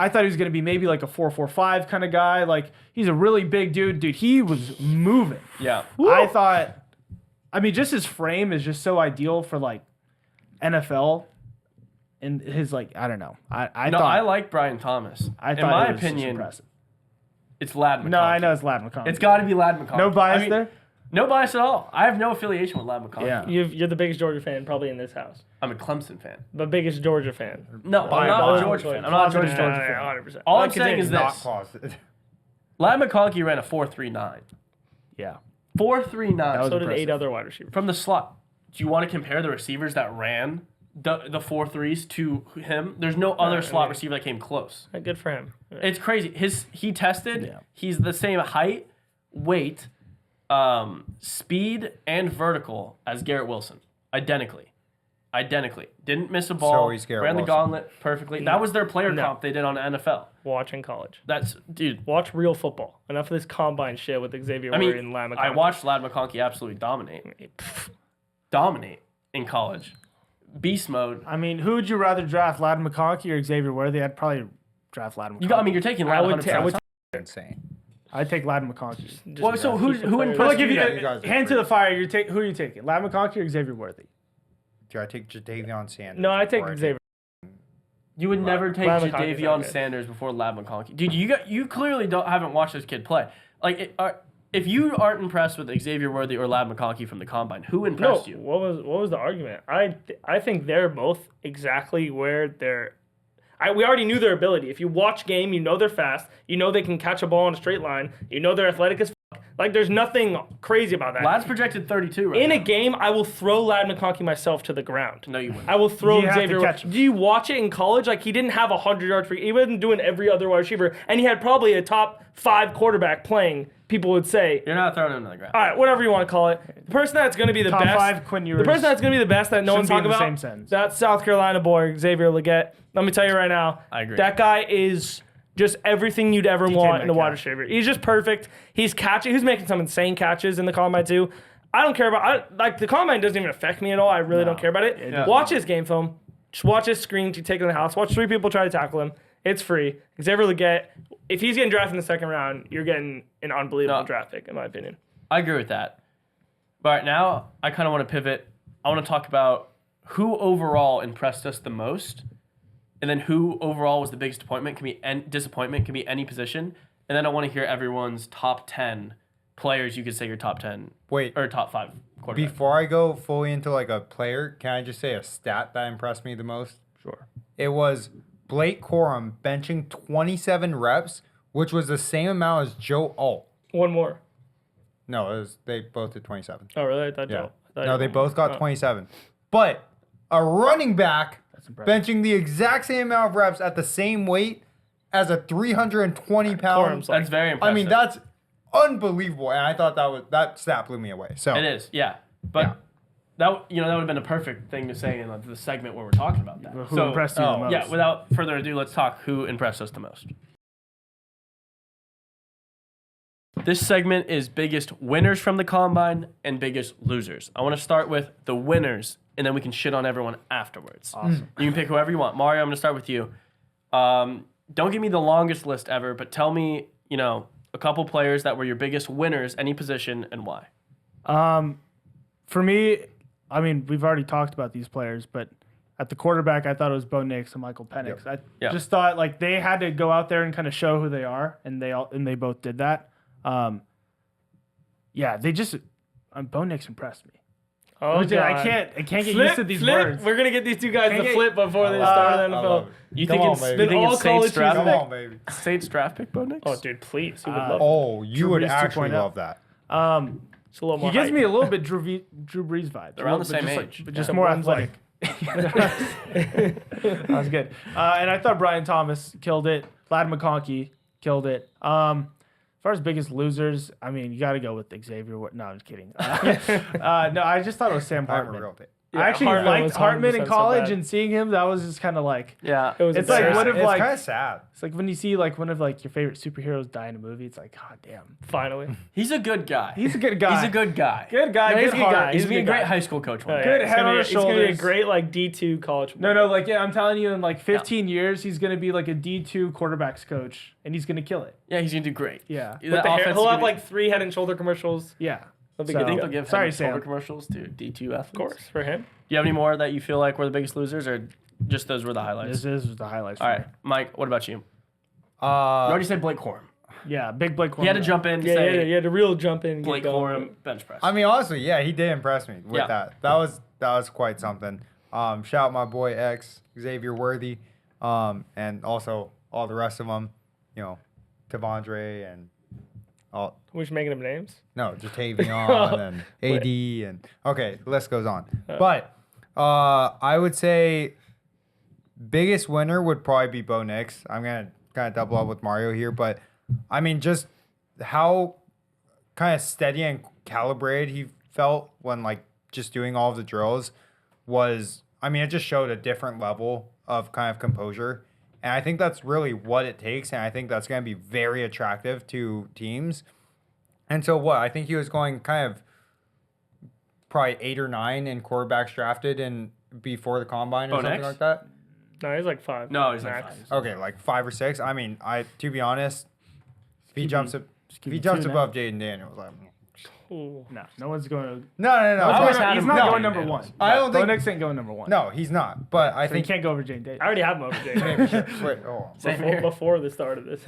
D: thought he was gonna be maybe like a 4.45 kind of guy. Like, he's a really big dude. Dude, he was moving.
B: Yeah.
D: I thought. I mean, just his frame is just so ideal for like NFL. And his like, I don't know. I
B: No,
D: thought
B: I like Brian Thomas.
D: I
B: in
D: thought
B: my
D: it was just
B: opinion,
D: impressive.
B: It's Lad McConkey.
D: No, I know it's Lad McConkey.
B: It's got to be Lad McConkey.
D: No bias
B: I mean,
D: there?
B: No bias at all. I have no affiliation with Lad McConkey.
D: Yeah.
C: You're the biggest Georgia fan probably in this house.
B: I'm a Clemson fan.
C: The biggest Georgia fan.
B: No, I'm not a Georgia fan. I'm not a Georgia fan.
C: 100%.
B: All I'm saying is
A: Not
B: this.
A: closet.
B: Lad McConkey ran a 4.39.
D: Yeah.
B: 4.39.
D: That was
C: So did
D: impressive.
C: 8 other wide receivers.
B: From the slot. Do you want to compare the receivers that ran the 4.3s to him? There's no other slot receiver that came close.
C: Good for him.
B: It's crazy. He tested.
D: Yeah.
B: He's the same height, weight, speed, and vertical as Garrett Wilson. Identically. Didn't miss a ball.
A: So he's Garrett
B: ran the
A: Wilson.
B: gauntlet perfectly. That was their player
C: No.
B: comp they did on the NFL.
C: Watch in college.
B: That's dude.
C: Watch real football. Enough of this combine shit with Xavier
B: I
C: Worthy
B: mean,
C: and Lad McConkey.
B: I watched Lad McConkey absolutely dominate in college. Beast mode.
D: I mean, who would you rather draft, Lad McConkey or Xavier Worthy? I'd probably draft Lad McConkey.
B: You're taking
C: I
B: Lad
C: would
B: 100%.
A: Insane.
D: I'd take Lad McConkey.
C: Just
B: Well, so who
C: keep the
B: who
C: players-
B: impressed
D: But like, if
B: you?
D: you,
A: Yeah, you guys are
D: hand to
A: great.
D: the fire, who are you taking? Lad McConkey or Xavier Worthy?
A: Do I take Jadavion Sanders?
C: No, I take
A: before
C: Xavier.
B: You would never take
C: Lad McConkey's
B: Jadavion
C: not good.
B: Sanders before Lad McConkey. Dude, you clearly haven't watched this kid play. Like, if you aren't impressed with Xavier Worthy or Lad McConkey from the combine, who
C: No,
B: impressed you?
C: what was the argument? I think they're both exactly where they're. We already knew their ability. If you watch game, you know they're fast. You know they can catch a ball in a straight line. You know they're athletic as fuck. Like there's nothing crazy about that.
B: Lad's projected 32 right
C: in
B: now.
C: a game, I will throw Lad McConkey myself to the ground.
B: No, you wouldn't.
C: I will throw
D: You have to
C: Xavier.
D: catch him.
C: Do you watch it in college? Like he didn't have 100 yards for. He wasn't doing every other wide receiver, and he had probably a top 5 quarterback playing. People would say,
B: You're not throwing him to the ground.
C: all right, whatever you want to call it. The person that's going to be the
D: Top
C: best.
D: 5 Quinn
C: The
D: Ewers.
C: person that's going to be the best that no one's
D: Shouldn't be
C: talking
D: in the
C: about.
D: same sentence.
C: That's South Carolina boy Xavier Leggett. Let me tell you right now.
B: I agree.
C: That guy is just everything you'd ever want in a wide
D: Metcalf.
C: receiver. He's just perfect. He's catching. He's making some insane catches in the combine too. I don't care about. Like the combine doesn't even affect me at all. I really don't care about it.
B: doesn't.
C: Watch his game film. Just watch his screens. You take it in the house. Watch 3 people try to tackle him. It's free. Xavier Leggett. If he's getting drafted in the second round, you're getting an unbelievable
B: No.
C: draft pick, in my opinion.
B: I agree with that. But now I kind of want to pivot. I want to talk about who overall impressed us the most, and then who overall was the biggest disappointment. Can be any position, and then I want to hear everyone's top 10 players. You could say your top 10
A: Wait,
B: or top 5 quarterbacks.
A: before I go fully into like a player, can I just say a stat that impressed me the most?
D: Sure.
A: It was Blake Corum benching 27 reps, which was the same amount as Joe Alt.
C: One more.
A: No, they both did 27.
C: Oh, really? I thought
A: Yeah.
C: Joe. I thought
A: No,
C: you-
A: they both got
C: oh.
A: 27. But a running back
D: impressive.
A: benching the exact same amount of reps at the same weight as a 320 pound.
C: Corum's like-
B: That's very impressive.
A: I mean, that's unbelievable, and I thought that stat blew me away. So
B: It is, yeah. But
A: Yeah.
B: that would have been a perfect thing to say in the segment where we're talking about that.
D: Who impressed you the most?
B: Yeah, without further ado, let's talk who impressed us the most. This segment is biggest winners from the combine and biggest losers. I want to start with the winners, and then we can shit on everyone afterwards.
D: Awesome.
B: You can pick whoever you want. Mario, I'm going to start with you. Don't give me the longest list ever, but tell me, a couple players that were your biggest winners, any position, and why.
D: For me, I mean, we've already talked about these players, but at the quarterback, I thought it was Bo Nix and Michael Penix. I
B: Yep.
D: just thought like they had to go out there and kind of show who they are, and they both did that. Yeah, they just Bo Nix impressed me.
C: Oh,
D: Dude, I
C: God.
D: can't get
C: Flip,
D: used to these
C: flip.
D: words.
C: We're gonna get these two guys
D: Can't
C: to
D: get-
C: flip before they start the
A: I
C: NFL.
A: love it.
B: You
A: Come
B: think
A: on,
B: it's
A: baby.
B: you think
C: all
B: it's Saints
C: college
B: draft
A: Come
B: pick?
A: on, baby.
B: Saints draft pick, Bo Nix?
C: Oh, dude, please. Who would love
A: Oh, you
D: Drew
A: would
D: Brees
A: actually
D: 2.0.
A: love that.
C: It's a little
D: He
C: more
D: gives
C: hype.
D: me a little bit Drew Brees vibes.
B: They're around the
D: But
B: same
D: just
B: age.
D: but just
C: Yeah.
D: more
C: One's
D: athletic. That was good. And I thought Brian Thomas killed it. Lad McConkey killed it. As far as biggest losers, I mean, you got to go with Xavier. No, I'm just kidding. No, I just thought it was Sam
A: I have a
D: Hartman.
A: real thing.
C: Yeah,
D: I actually
C: Hartman
D: liked
C: was
D: Hartman in
C: 100% so
D: college,
C: bad.
D: and seeing him, that was just kind of like,
B: Yeah.
C: It was
D: it's like, what if
A: It's
D: like,
A: kind of sad.
D: it's like when you see like one of like your favorite superheroes die in a movie, it's like, God damn.
C: Finally.
B: He's a good guy.
D: He's a good guy.
B: He's a good guy.
D: Good guy,
C: No, he's
D: good
C: a good
D: heart.
C: guy.
B: He's
C: He's a
B: gonna be a
C: good
B: great
C: guy.
B: high school coach one day.
D: Good
C: It's
D: head
C: gonna
D: on
C: be-
D: his
C: He's gonna be a
D: shoulders.
C: great like D2 college.
D: No, like, yeah, I'm telling you, in like 15 years, he's going to be like a D2 quarterbacks coach, and he's going to kill it.
B: Yeah, he's gonna do great.
D: Yeah.
B: That
C: With the hair,
B: offense
C: he'll
B: is
C: have
B: gonna-
C: like 3 Head and Shoulder commercials.
D: Yeah.
C: That'll be
D: So-
C: good.
B: think
C: to
B: they'll
C: go.
B: give
D: Sorry,
B: Head and Shoulder
D: Sam.
B: commercials to D2 athletes.
C: Of course, for him.
B: Do you have any more that you feel like were the biggest losers, or just those were the highlights?
D: This is the highlights.
B: All right, Mike. What about you? You
A: Uh,
B: already said Blake Corum.
D: Yeah, big Blake Corum.
B: He had to jump in and
C: Yeah,
B: say,
C: yeah, the real jump in and
B: Blake
C: get going.
B: Corum, bench press.
A: I mean, honestly, yeah, he did impress me with
B: Yeah.
A: that. That was quite something. Shout out my boy X, Xavier Worthy, and also all the rest of them, you know, Tavondre and all.
C: We're just making up names.
A: No, just Tavion and AD and okay, the list goes on. But I would say biggest winner would probably be Bo Nix. I'm gonna kind of double up with Mario here, but I mean just how kind of steady and calibrated he felt when like just doing all of the drills was. I mean, it just showed a different level of kind of composure. And I think that's really what it takes. And I think that's going to be very attractive to teams. And so what? I think he was going kind of probably 8 or 9 in quarterbacks drafted and before the combine or something
B: next?
A: like that.
C: No, he's like 5.
B: No, he's like
C: Max.
B: 5.
A: Okay, like 5 or 6. I mean, to be honest, if he jumps up, if he
D: QB2
A: jumps
D: now.
A: above Jaden Daniels, like
C: Ooh.
D: No one's going to.
A: no.
B: I always had
D: He's
B: him
D: not
B: down
D: going
B: there.
D: number 1.
A: I don't
D: Bo
A: think-
D: Nix ain't going number 1.
A: No, he's not. But I
D: So he
A: think
D: can't go over Jane Davis.
C: I already have him over Jay.
A: Wait, oh
B: Same here.
C: before the start of this.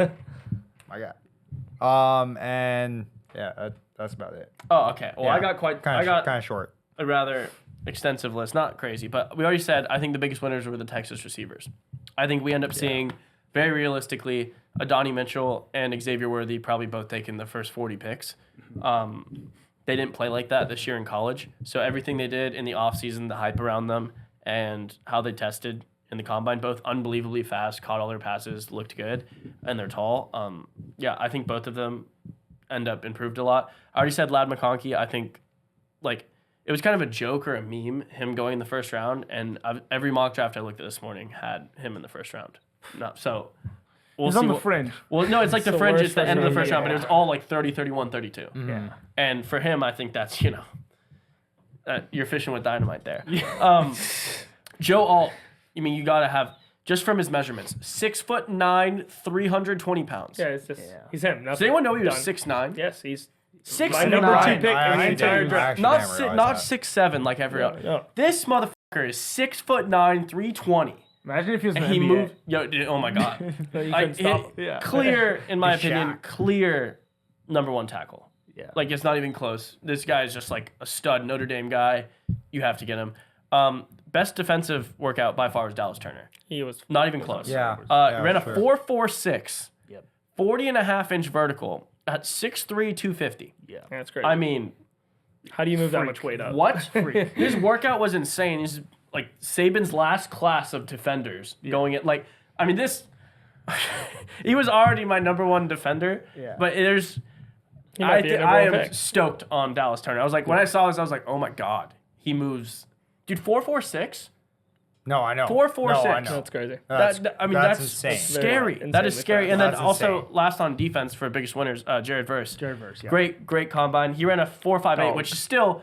A: my God. And yeah, that's about it.
B: Oh, okay. Well,
A: Yeah.
B: I got
A: Kind of short.
B: a rather extensive list. Not crazy, but we already said I think the biggest winners were the Texas receivers. I think we end up seeing, very realistically, Adonai Mitchell and Xavier Worthy probably both taking the first 40 picks. They didn't play like that this year in college. So everything they did in the offseason, the hype around them, and how they tested in the combine, both unbelievably fast, caught all their passes, looked good, and they're tall. Yeah, I think both of them end up improved a lot. I already said Lad McConkey. I think, like, it was kind of a joke or a meme, him going in the first round, and every mock draft I looked at this morning had him in the first round. No, so we'll
D: He's
B: see
D: on the
B: what-
D: fringe.
B: Well, no, it's like the
C: the
B: fringe.
C: worst
B: It's the end of the
C: first
B: first round,
C: round,
B: but it was all like 30, 31, 32.
D: Yeah.
B: And for him, I think that's, you're fishing with dynamite there. Joe Alt, I mean, you got to have, just from his measurements, 6'9", 320 pounds.
C: Yeah, it's just he's him.
B: Does anyone know he was
C: Done.
B: 6'9"?
C: Yes, he's
B: Six
C: my number 2
B: nine.
C: pick
A: I
C: in the
A: actually
C: entire
A: didn't- I
C: draft.
A: actually
B: Not
A: didn't
B: si-
A: realize
B: not
A: that.
B: 6'7" like every other.
C: no.
B: This motherfucker is 6'9", 320.
D: Imagine if he was in
B: And
D: the
B: he
D: NBA.
B: moved. Oh my god.
C: You
B: I-
C: couldn't stop him.
D: Yeah.
B: Clear, in my
D: He's
B: opinion,
D: Shaq.
B: clear number 1 tackle.
D: Yeah.
B: Like, it's not even close. This guy is just like a stud Notre Dame guy. You have to get him. Best defensive workout by far was Dallas Turner.
C: He was
B: Not even close.
A: Yeah.
B: Ran a
A: sure.
B: 4.46,
D: Yep.
B: 40.5-inch vertical at 6'3", 250.
D: Yeah.
C: That's great.
B: I mean,
C: How do you move that much weight up?
B: what? His workout was insane. He's like Saban's last class of defenders going at like, I mean, this, he was already my number 1 defender,
D: Yeah.
B: but there's,
C: He might be a number
B: I
C: one
B: am
C: pick.
B: stoked on Dallas Turner. I was like, when I saw this, I was like, oh my God, he moves. Dude, 4.46?
A: No, I know.
B: 4.46.
A: No, I know.
C: That's crazy.
B: I mean, that's
A: insane.
B: scary.
C: Very
B: That is
C: insanely
B: scary.
C: fast.
B: And then
A: That's
B: also,
A: insane.
B: last on defense for biggest winners, Jared Verse.
D: Jared Verse, yeah.
B: Great combine. He ran a 4.58,
C: Oh.
B: which is still,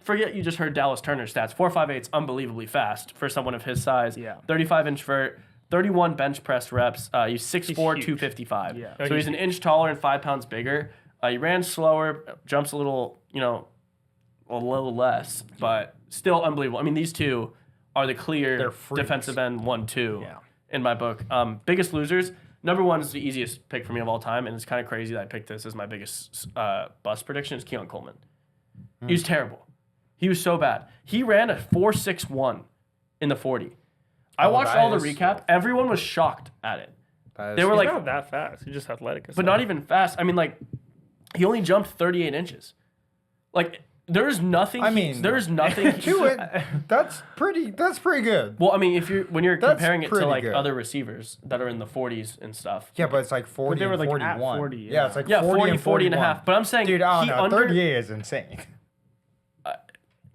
B: forget you just heard Dallas Turner stats. 4.58 is unbelievably fast for someone of his size.
D: Yeah.
B: 35-inch vert, 31 bench press reps. He's 6'4",
C: huge.
B: 255.
D: Yeah.
C: Oh,
B: So he's
C: he's
B: an inch taller and 5 pounds bigger. He ran slower, jumps a little, a little less, but still unbelievable. I mean, these two are the clear
A: They're freaks.
B: defensive end 1-2
D: Yeah.
B: in my book. Biggest losers. Number 1 is the easiest pick for me of all time, and it's kind of crazy that I picked this as my biggest bust prediction. Is Keon Coleman. He was terrible. He was so bad. He ran a 4.61 in the 40. I watched
A: that
B: all the
A: is
B: recap. Everyone was shocked at it.
A: That
B: They
A: is-
B: were
C: He's
B: like,
C: not that fast. He's just athletic.
B: but not even fast. I mean, like, he only jumped 38 inches. Like, there's nothing.
A: I mean,
B: there's nothing.
A: to it. That's pretty good.
B: Well, I mean, when you're
A: That's
B: comparing it to
A: pretty
B: like
A: good.
B: other receivers that are in the 40s and stuff.
A: Yeah, but it's like 40
D: they were,
A: and
D: like, at
A: 41.
D: 40,
A: yeah.
D: yeah.
A: It's like
B: Yeah,
A: 40 and
B: 40 and a
A: 41.
B: half. But I'm saying,
A: Dude, I
B: he
A: don't know. 38 is insane.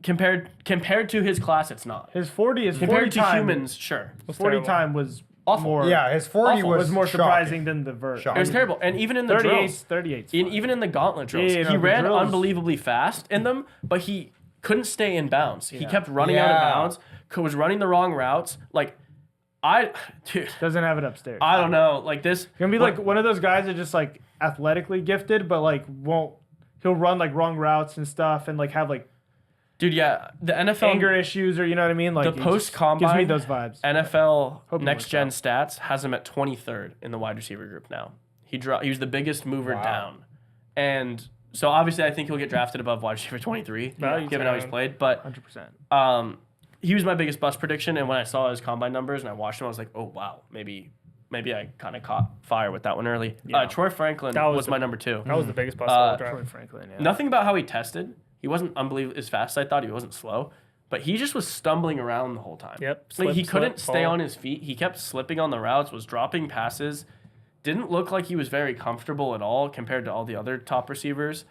B: compared to his class, it's not.
D: His 40 is 40
B: Compared to
D: time,
B: humans, sure.
D: His 40
C: terrible.
D: time was
B: Awful.
D: more.
A: Yeah, his 40
B: Awful.
A: was
D: more
A: shocking.
D: surprising than the vert.
A: Shocking.
B: It was terrible. And even in the
D: 38,
B: drills,
D: 38.
B: even in the gauntlet drills,
D: Yeah, no,
B: he
D: the
B: ran
D: drills-
B: unbelievably fast in them, but he couldn't stay in bounds. He
D: Yeah.
B: kept running out of
A: Yeah.
B: bounds, was running the wrong routes. Like, dude,
D: Doesn't have it upstairs.
B: I don't know. Like this,
D: Gonna be like one of those guys that just like athletically gifted, but like won't. He'll run like wrong routes and stuff, and like have like
B: dude. Yeah, the NFL
D: anger issues, or you know what I mean. Like
B: The
D: it just
B: post-combine
D: gives me those vibes.
B: NFL
D: Hope he
B: Next
D: works
B: Gen
D: out.
B: Stats has him at 23rd in the wide receiver group now. He was the biggest mover
A: Wow.
B: down. And so obviously I think he'll get drafted above wide receiver 23, given how he's played. But
D: 100%.
B: he was my biggest bust prediction. And when I saw his combine numbers and I watched him, I was like, oh, wow, maybe I kind of caught fire with that one early.
D: Yeah.
B: Troy Franklin was my number 2.
C: That was the biggest bust of the
D: Troy
C: draft.
D: Franklin, yeah.
B: Nothing about how he tested. He wasn't unbelievable as fast as I thought. He wasn't slow. But he just was stumbling around the whole time.
C: Yep.
B: Like he
C: Slip,
B: couldn't
C: slip,
B: stay
C: fall.
B: on his feet. He kept slipping on the routes, was dropping passes. Didn't look like he was very comfortable at all compared to all the other top receivers.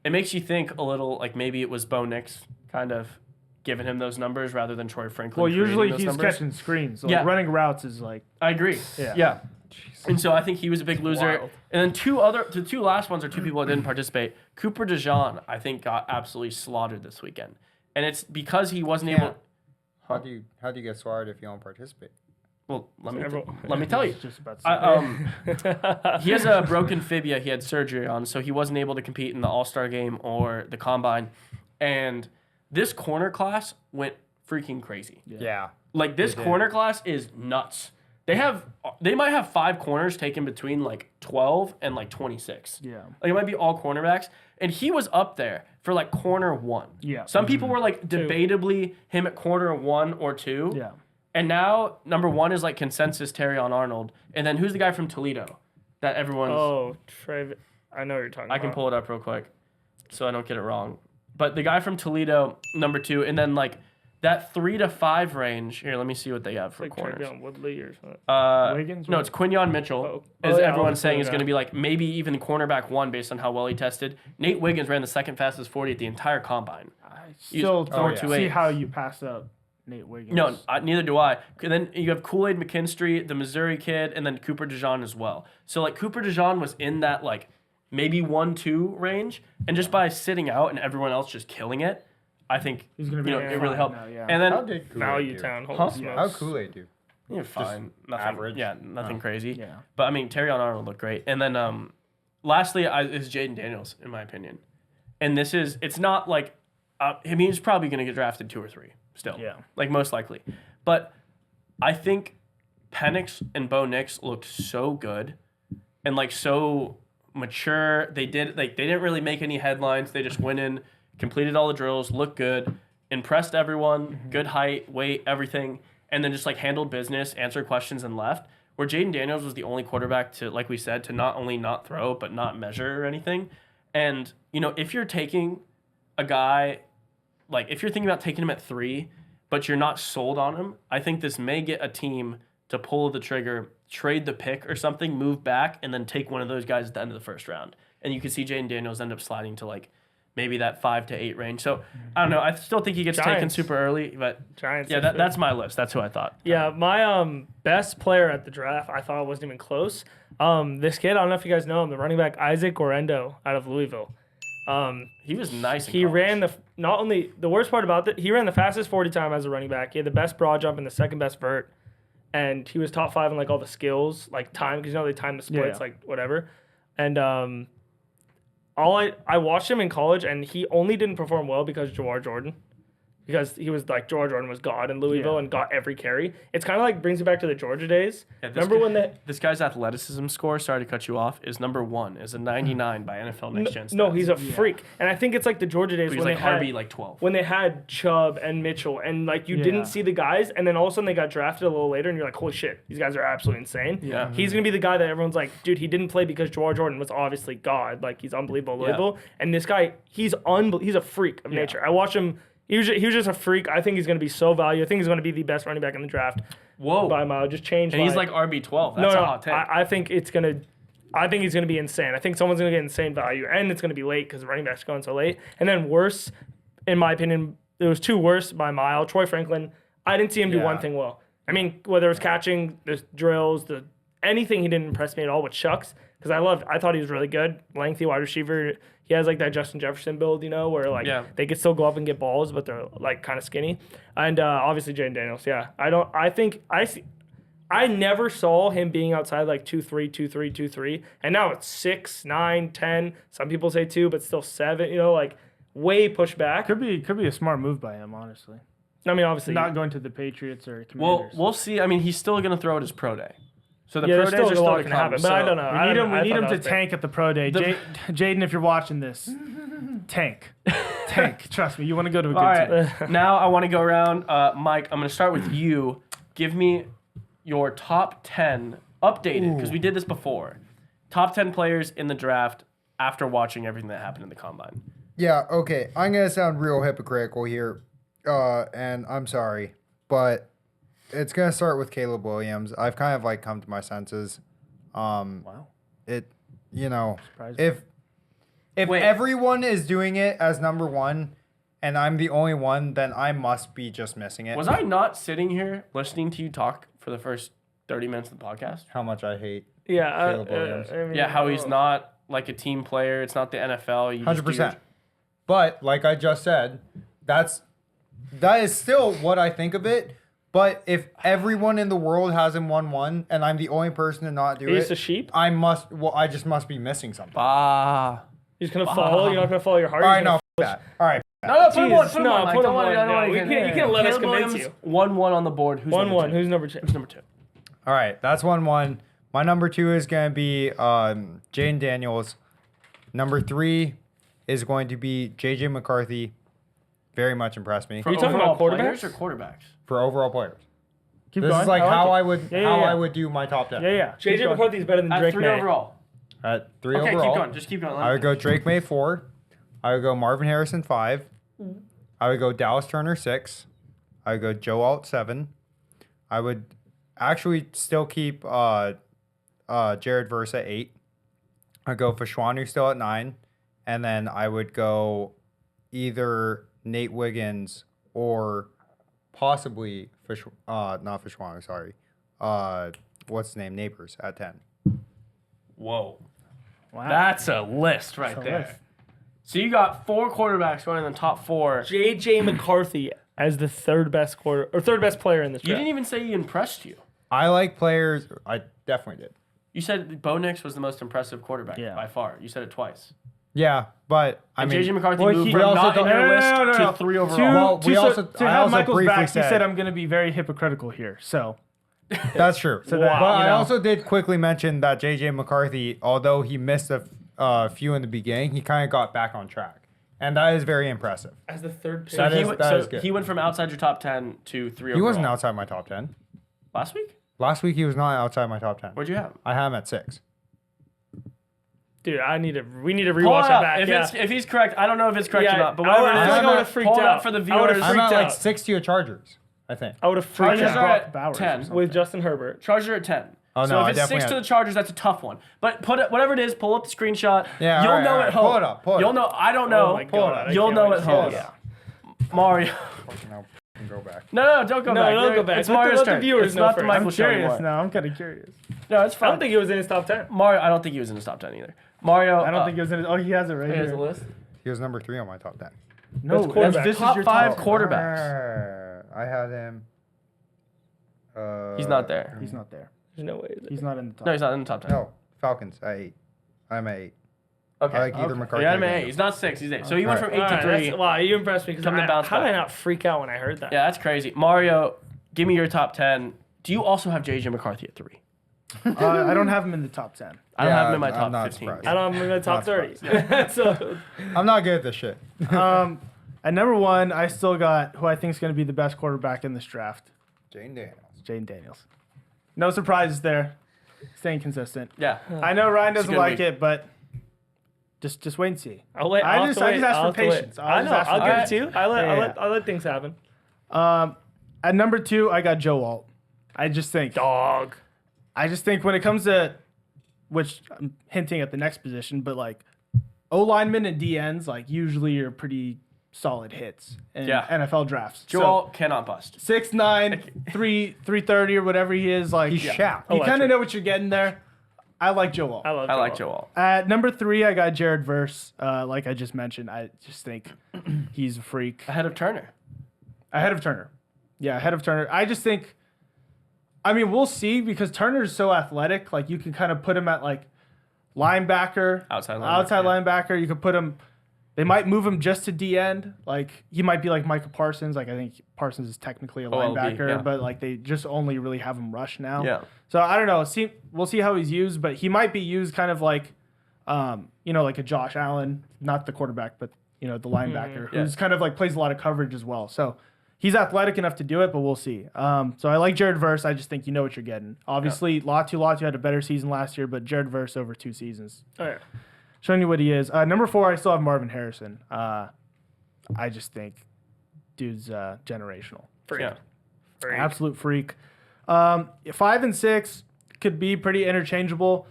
B: It makes you think a little like maybe it was Bo Nix kind of giving him those numbers rather than Troy Franklin.
D: Well, usually
B: creating
D: he's
B: those numbers.
D: catching screens. Like
B: Yeah.
D: running routes is like
B: I agree.
D: Yeah.
B: And so I think he was a big loser.
C: wild.
B: And then the two last ones are 2 people that didn't participate. Cooper DeJean, I think, got absolutely slaughtered this weekend. And it's because he wasn't
A: Yeah.
B: able.
A: How do you get swatted if you don't participate?
B: Well, let
C: Everyone-
B: me tell you.
D: just about to say.
B: He has a broken fibia he had surgery on, so he wasn't able to compete in the All-Star game or the Combine. And this corner class went freaking crazy.
A: Yeah.
B: Like this corner class is nuts. They might have 5 corners taken between like 12 and like 26.
D: Yeah.
B: Like it might be all cornerbacks. And he was up there for like corner 1.
D: Yeah.
B: Some people were like debatably him at corner 1 or 2.
D: Yeah.
B: And now number 1 is like consensus Terrion Arnold. And then who's the guy from Toledo that everyone's
C: Oh, Trev. I know what you're talking about.
B: I can pull it up real quick so I don't get it wrong. But the guy from Toledo, number 2, and then like that 3 to 5 range. Here, let me see what they have for
C: Like
B: corners.
C: Trevion Woodley or something.
D: Wiggins,
B: No,
D: right?
B: it's Quinyon Mitchell.
C: Oh,
B: As
C: yeah,
B: everyone's
C: I'll
B: saying,
C: look
B: is
C: it
B: going to
C: up.
B: be like maybe even cornerback 1 based on how well he tested. Nate Wiggins ran the second fastest 40 at the entire combine.
D: I still don't
B: 4.28.
D: see how you pass up Nate Wiggins.
B: No, neither do I. And then you have Kool-Aid McKinstry, the Missouri kid, and then Cooper DeJean as well. So like Cooper DeJean was in that like maybe 1-2 range, and just by sitting out and everyone else just killing it, I think
D: He's gonna be
B: it really
D: fine
B: helped.
D: now, yeah.
B: And then
A: How did Kool-Aid
C: Value
A: do?
C: Town. Holy
B: Huh?
C: smokes.
A: How Kool-Aid do?
B: you're fine, nothing
A: average?
B: Yeah, nothing crazy.
D: Yeah.
B: But I mean, Terrion Arnold looked great. And then lastly, is Jaden Daniels in my opinion. And it's not like I mean he's probably going to get drafted 2 or 3 still.
D: Yeah.
B: Like most likely. But I think Penix and Bo Nix looked so good and like so mature. They didn't really make any headlines. They just went in, completed all the drills, looked good, impressed everyone, good height, weight, everything, and then just like handled business, answered questions, and left. Where Jaden Daniels was the only quarterback to, like we said, to not only not throw but not measure or anything. And you know, if you're taking a guy, like if you're thinking about taking him at 3, but you're not sold on him, I think this may get a team to pull the trigger, trade the pick or something, move back, and then take one of those guys at the end of the first round. And you can see Jaden Daniels end up sliding to like maybe that 5 to 8 range. So I don't know. I still think he gets taken
C: Giants.
B: super early, but
C: Giants.
B: yeah, that's my list. That's who I thought.
C: Yeah, my best player at the draft, I thought wasn't even close. This kid, I don't know if you guys know him, the running back Isaac Orendo out of Louisville.
B: He was nice.
C: He ran the worst part about that, he ran the fastest 40 time as a running back. He had the best broad jump and the second best vert. And he was top 5 in like all the skills, like time, because you know they time the splits,
D: Yeah.
C: like whatever. And I watched him in college, and he only didn't perform well because Jawar Jordan. Because he was like, Jawar Jordan was God in Louisville
D: Yeah.
C: and got every carry. It's kind of like brings you back to the Georgia days.
B: Yeah, this
C: Remember
B: guy-
C: when the
B: this guy's athleticism score, sorry to cut you off, is number 1, is a 99 by NFL Next Gen
C: no,
B: Stats.
C: he's a freak, and I think it's like the Georgia days
B: He's
C: when
B: like
C: they had
B: RB like 12.
C: when they had Chubb and Mitchell, and like you
D: Yeah.
C: didn't see the guys, and then all of a sudden they got drafted a little later, and you're like, holy shit, these guys are absolutely insane.
B: Yeah.
C: He's gonna be the guy that everyone's like, dude, he didn't play because Jawar Jordan was obviously God, like he's unbelievable at Louisville, and this guy, he's a freak of nature. I watched him. He was just a freak. I think he's going to be so valuable. I think he's going to be the best running back in the draft
B: Whoa.
C: by a mile. Just change.
B: And he's like RB12. That's
C: no,
B: a hot take.
C: I think it's gonna. I think he's gonna be insane. I think someone's gonna get insane value, and it's gonna be late because the running back's going so late. And then worse, in my opinion, there was 2 worse by a mile. Troy Franklin. I didn't see him do
A: Yeah.
C: one thing well. I mean, whether it was catching, the drills, anything, he didn't impress me at all. Which sucks because I thought he was really good, lengthy wide receiver. He has like that Justin Jefferson build, you know, where like they could still go up and get balls, but they're like kind of skinny. And obviously Jaden Daniels. Yeah, I never saw him being outside like 2-3, 2-3, 2-3. And now it's 6, 9, 10. Some people say 2, but still 7, you know, like way pushed back.
D: Could be a smart move by him, honestly.
C: I mean, obviously.
D: Not going to the Patriots or
B: Well,
D: Commanders.
B: we'll see. I mean, he's still going to throw at his pro day. So the
C: Yeah,
B: pro
C: there's
B: days
C: still
B: are
C: a
B: still
C: lot
B: to
C: can
B: come.
C: happen, but I don't know.
D: We need him
C: thought
D: to
C: that was
D: tank at the pro day. Jaden, if you're watching this, tank. Trust me, you want to go to a good
B: All
D: team.
B: right. Now I want to go around. Mike, I'm going to start with you. Give me your top 10 updated, because we did this before. Top 10 players in the draft after watching everything that happened in the combine.
A: Yeah, okay. I'm going to sound real hypocritical here, and I'm sorry, but it's going to start with Caleb Williams. I've kind of like come to my senses.
D: Wow.
A: It, you know,
D: Surprising.
A: if
B: Wait.
A: everyone is doing it as number one and I'm the only one, then I must be just missing it.
B: Was I not sitting here listening to you talk for the first 30 minutes of the podcast?
A: How much I hate.
C: Yeah,
A: Caleb Williams.
C: I mean,
B: Yeah, how he's not like a team player. It's not the NFL. You just do
A: 100%. But like I just said, that is still what I think of it. But if everyone in the world has him 1-1 and I'm the only person to not do
C: He's
A: it,
C: a sheep.
A: I just must be missing something.
B: Bah.
C: You're just gonna follow. You're not gonna follow your heart.
A: All
C: You're
A: right, no,
C: gonna
A: f- that. All right.
B: No, put him on.
C: Jesus,
B: Put him
C: no,
B: on. Mike.
C: put
B: Don't
C: him
B: worry,
C: on.
B: don't
C: No,
B: worry,
C: you can't let us
B: Caleb
C: convince
B: Williams,
C: you.
B: 1-1 on the board. Who's
C: 1-1.
B: number two?
C: Who's number 2?
B: Who's number 2?
A: All right, that's 1-1. My number 2 is going to be Jane Daniels. Number 3 is going to be JJ McCarthy. Very much impressed me
B: For
C: you talking
B: overall
C: about quarterbacks?
B: players or quarterbacks?
A: for overall players.
D: Keep
A: This
D: going.
A: is like
D: I
A: how
D: it.
A: I would
D: Yeah, yeah, yeah.
A: I would do my top 10.
D: Yeah. Keep
C: JJ
D: going.
C: McCarthy is better than
B: At
C: Drake
B: 3
C: May.
B: overall.
A: At 3
B: Okay,
A: overall.
B: keep going. Just keep going.
A: I would go Drake May 4. I would go Marvin Harrison 5. I would go Dallas Turner 6. I would go Joe Alt 7. I would actually still keep Jared Verse at 8. I'd go Fashwanu still at 9. And then I would go either Nate Wiggins or possibly not Fashwanu, sorry. What's his name? Neighbors at 10.
B: Whoa.
D: Wow.
B: That's a list right
D: That's a
B: there.
D: list.
B: So you got 4 quarterbacks going in the top 4.
C: JJ McCarthy as the third best player in this
B: You
C: draft.
B: didn't even say he impressed you.
A: I like players. I definitely did.
B: You said Bo Nix was the most impressive quarterback
D: Yeah.
B: by far. You said it twice.
A: Yeah, but I
B: And
A: mean,
B: JJ McCarthy
A: well,
B: moved
A: he-
B: from
A: we also
B: not in
A: don't-
B: your
D: No,
B: list
D: no, no, no.
B: to 3 overall.
A: Well, we also-
D: to
A: I
D: have
A: also
D: Michael's
A: briefly
D: back, he
A: said-
D: said I'm going to be very hypocritical here. So
A: That's true.
D: So that,
A: but
D: you
A: I
D: know.
A: also did quickly mention that JJ McCarthy, although he missed a few in the beginning, he kind of got back on track, and that is very impressive.
C: as the third pick.
B: So,
A: That
B: he,
A: is-
B: went,
A: that
B: so
A: is good.
B: he went from outside your top 10 to 3 overall.
A: He wasn't outside my top 10.
B: Last week?
A: Last week he was not outside my top 10.
B: Where'd you have him?
A: I had him at 6.
C: Dude, we need to
B: Pull
C: rewatch
B: it
C: that
B: up.
C: back.
B: If he's correct, I don't know if it's correct or
C: Yeah,
B: not, but
C: I
B: whatever
C: would-
B: it
C: I
B: is,
C: feel like I
A: I'm
C: would've freaked
B: pull it
C: out.
B: up for the
C: I would've
B: viewers.
A: I'm
C: freaked
A: at like
C: out.
A: 6 to your Chargers, I think.
C: I would have freaked
B: Chargers
C: out
B: are at
D: Bowers or
B: 10.
D: something.
C: with Justin Herbert.
B: Chargers are at 10.
A: Oh,
B: so
A: no,
B: if
A: I
B: it's 6
A: definitely
B: to
A: had-
B: the Chargers, that's a tough one. But put it, whatever it is, pull up the screenshot.
A: Yeah,
B: You'll
A: all right,
B: know
A: all
B: at
A: right.
B: home.
A: Pull it up, pull it
B: You'll
A: up.
B: know. I don't know.
C: Oh my God, I
B: You'll
C: can't
B: know
C: wait
B: at
C: to
B: home.
C: see this.
B: Mario.
A: No, go back.
B: No, don't go
C: No,
B: back.
C: don't go back.
B: It's
C: Let the-
B: Mario's
C: let the
B: turn.
C: viewers
B: It's
C: know
B: not the
C: first.
B: Michael
D: I'm
B: show
D: curious
B: anymore.
D: now. I'm kind of curious.
B: No, it's
C: I
B: fine.
C: don't think he was in his top 10.
B: Mario, I don't think he was in his top 10 either. Mario.
D: I don't think it was in it. Oh, he has it right
B: Here's
D: here.
B: the list.
A: He was number 3 on my top 10.
D: No,
C: Best quarterback.
D: this
B: Top
D: is your
B: 5
D: top
B: quarterbacks.
A: I had him.
B: He's not there.
D: He's not there.
C: There's no way.
D: He's not in the top.
B: No, he's not in the top 10.
A: No, Falcons at 8. I'm at 8.
B: Okay.
A: I like either
D: Okay.
A: McCarthy.
B: Yeah,
A: or
B: I'm at 8.
A: Daniels.
B: He's not 6. He's 8. So he went from 8
C: All
B: to
C: right,
B: 3.
C: wow, you impressed me. Because
B: Come to bounce
C: how did I
B: back.
C: not freak out when I heard that?
B: Yeah, that's crazy. Mario, give me your top 10. Do you also have JJ McCarthy at 3?
D: I don't have him in the top 10.
B: I don't
A: Yeah,
B: have him in my
A: I'm
B: top
A: not
B: 15.
A: surprised.
C: I don't have him in the top
A: Not
C: 30. So
A: I'm not good at this shit.
D: At number 1, I still got who I think is going to be the best quarterback in this draft,
A: Jane Daniels.
D: Jaden Daniels. No surprises there. Staying consistent.
B: Yeah.
D: I know Ryan
B: It's a
D: doesn't
B: good
D: like
B: week.
D: it, but just wait and see.
C: I'll wait.
D: I
C: I'll
D: just
C: have to
D: ask
C: wait.
D: for
C: I'll have to wait.
D: patience.
C: I know.
D: just ask
C: I'll
D: for
C: give it
D: patience.
C: to you.
D: Yeah.
C: I'll let things happen.
D: At number 2, I got Joe Alt. I just think when it comes to, which I'm hinting at the next position, but like O linemen and DNs, like usually are pretty solid hits in
B: Yeah.
D: NFL drafts.
B: Joel cannot bust.
D: 6'9", 330 or whatever he is, like
A: He's Shaq.
D: you kind
C: Electric.
D: of know what you're getting there. I like Joe Alt.
C: I
B: I like Joel.
D: At number 3, I got Jared Verse. Like I just mentioned, I just think he's a freak.
B: Ahead of Turner.
D: Ahead of Turner. Yeah, ahead of Turner. I just think, I mean, we'll see because Turner's so athletic. Like, you can kind of put him at, like, linebacker.
B: Outside linebacker,
D: linebacker. You could put him They might move him just to D end. Like he might be like Micah Parsons. Like I think Parsons is technically a
B: OLB,
D: linebacker,
B: yeah.
D: but like they just only really have him rush now.
B: Yeah.
D: So I don't know. We'll see how he's used, but he might be used kind of like, like a Josh Allen, not the quarterback, but the linebacker who's kind of like plays a lot of coverage as well. So he's athletic enough to do it, but we'll see. So I like Jared Verse. I just think you know what you're getting. Obviously, Latu had a better season last year, but Jared Verse over 2 seasons.
C: Oh, yeah.
D: Showing you what he is. Number 4, I still have Marvin Harrison. I just think dude's generational.
C: Freak.
B: Yeah.
C: Freak.
D: Absolute freak. 5 and 6 could be pretty interchangeable.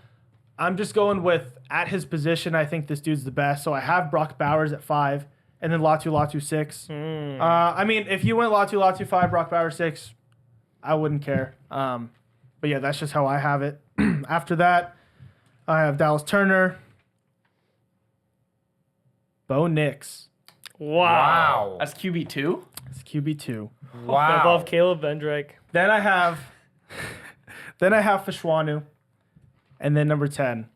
D: I'm just going with at his position. I think this dude's the best. So I have Brock Bowers at 5, and then Latu 6. I mean, if you went Latu 5, Brock Bowers 6, I wouldn't care. But yeah, that's just how I have it. After that, I have Dallas Turner, Bo Nix.
C: Wow.
B: That's QB2?
D: It's QB2.
A: Wow.
C: Above Caleb Vendrake.
D: Then I have Fashwanu. And then number 10,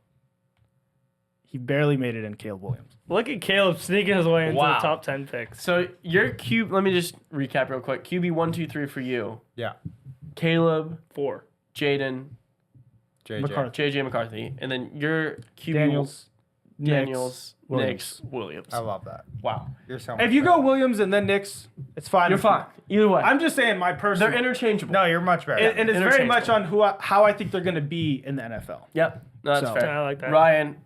D: he barely made it in Caleb Williams.
C: Look at Caleb sneaking his way into
B: Wow.
C: the top 10 picks.
B: So your let me just recap real quick. QB 1, 2, 3 for you.
A: Yeah.
B: Caleb,
C: 4.
B: Jaden,
A: JJ.
D: McCarthy.
B: JJ McCarthy. And then your QB
D: Daniels,
B: Nix, Williams.
A: I love that.
B: Wow.
A: You're so
D: If you go Williams and then Nix, it's fine.
B: You're fine. Either way.
D: I'm just saying my personal.
B: They're interchangeable.
A: No, you're much better.
D: and it's very much
B: interchangeable.
D: on how I think they're going to be in the NFL.
B: Yep. No, that's
D: So-
B: fair.
C: I like that.
B: Ryan,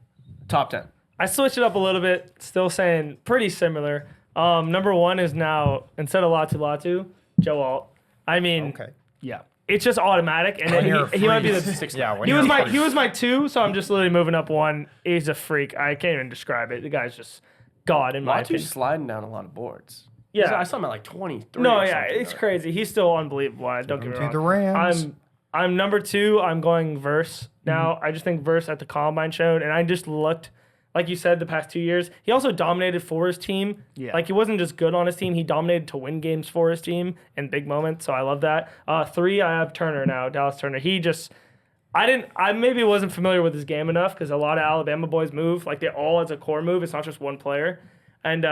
B: top 10.
C: I switched it up a little bit, still saying pretty similar. Number 1 is now, instead of Latu, Joe Alt. I mean,
A: Okay.
D: Yeah.
C: it's just automatic, and
A: When
C: then
A: you're
C: he might be the
B: Six.
A: Yeah. When
C: he
A: you're
C: was my
A: free.
C: he was my 2, so I'm just literally moving up 1. He's a freak. I can't even describe it. The guy's just God in my
B: Latu's
C: opinion.
B: sliding down a lot of boards.
C: Yeah.
B: I saw him at like 23.
C: No,
B: or
C: yeah,
B: something,
C: it's
B: though.
C: crazy. He's still unbelievable. Don't get me
A: To
C: wrong.
A: the Rams.
C: I'm number 2. I'm going Verse now. I just think Verse at the Combine showed, and I just looked, like you said, the past 2 years. He also dominated for his team.
D: Yeah.
C: Like he wasn't just good on his team. He dominated to win games for his team in big moments. So I love that. 3, I have Turner now, Dallas Turner. I maybe wasn't familiar with his game enough because a lot of Alabama boys move. Like they all as a core move. It's not just one player. And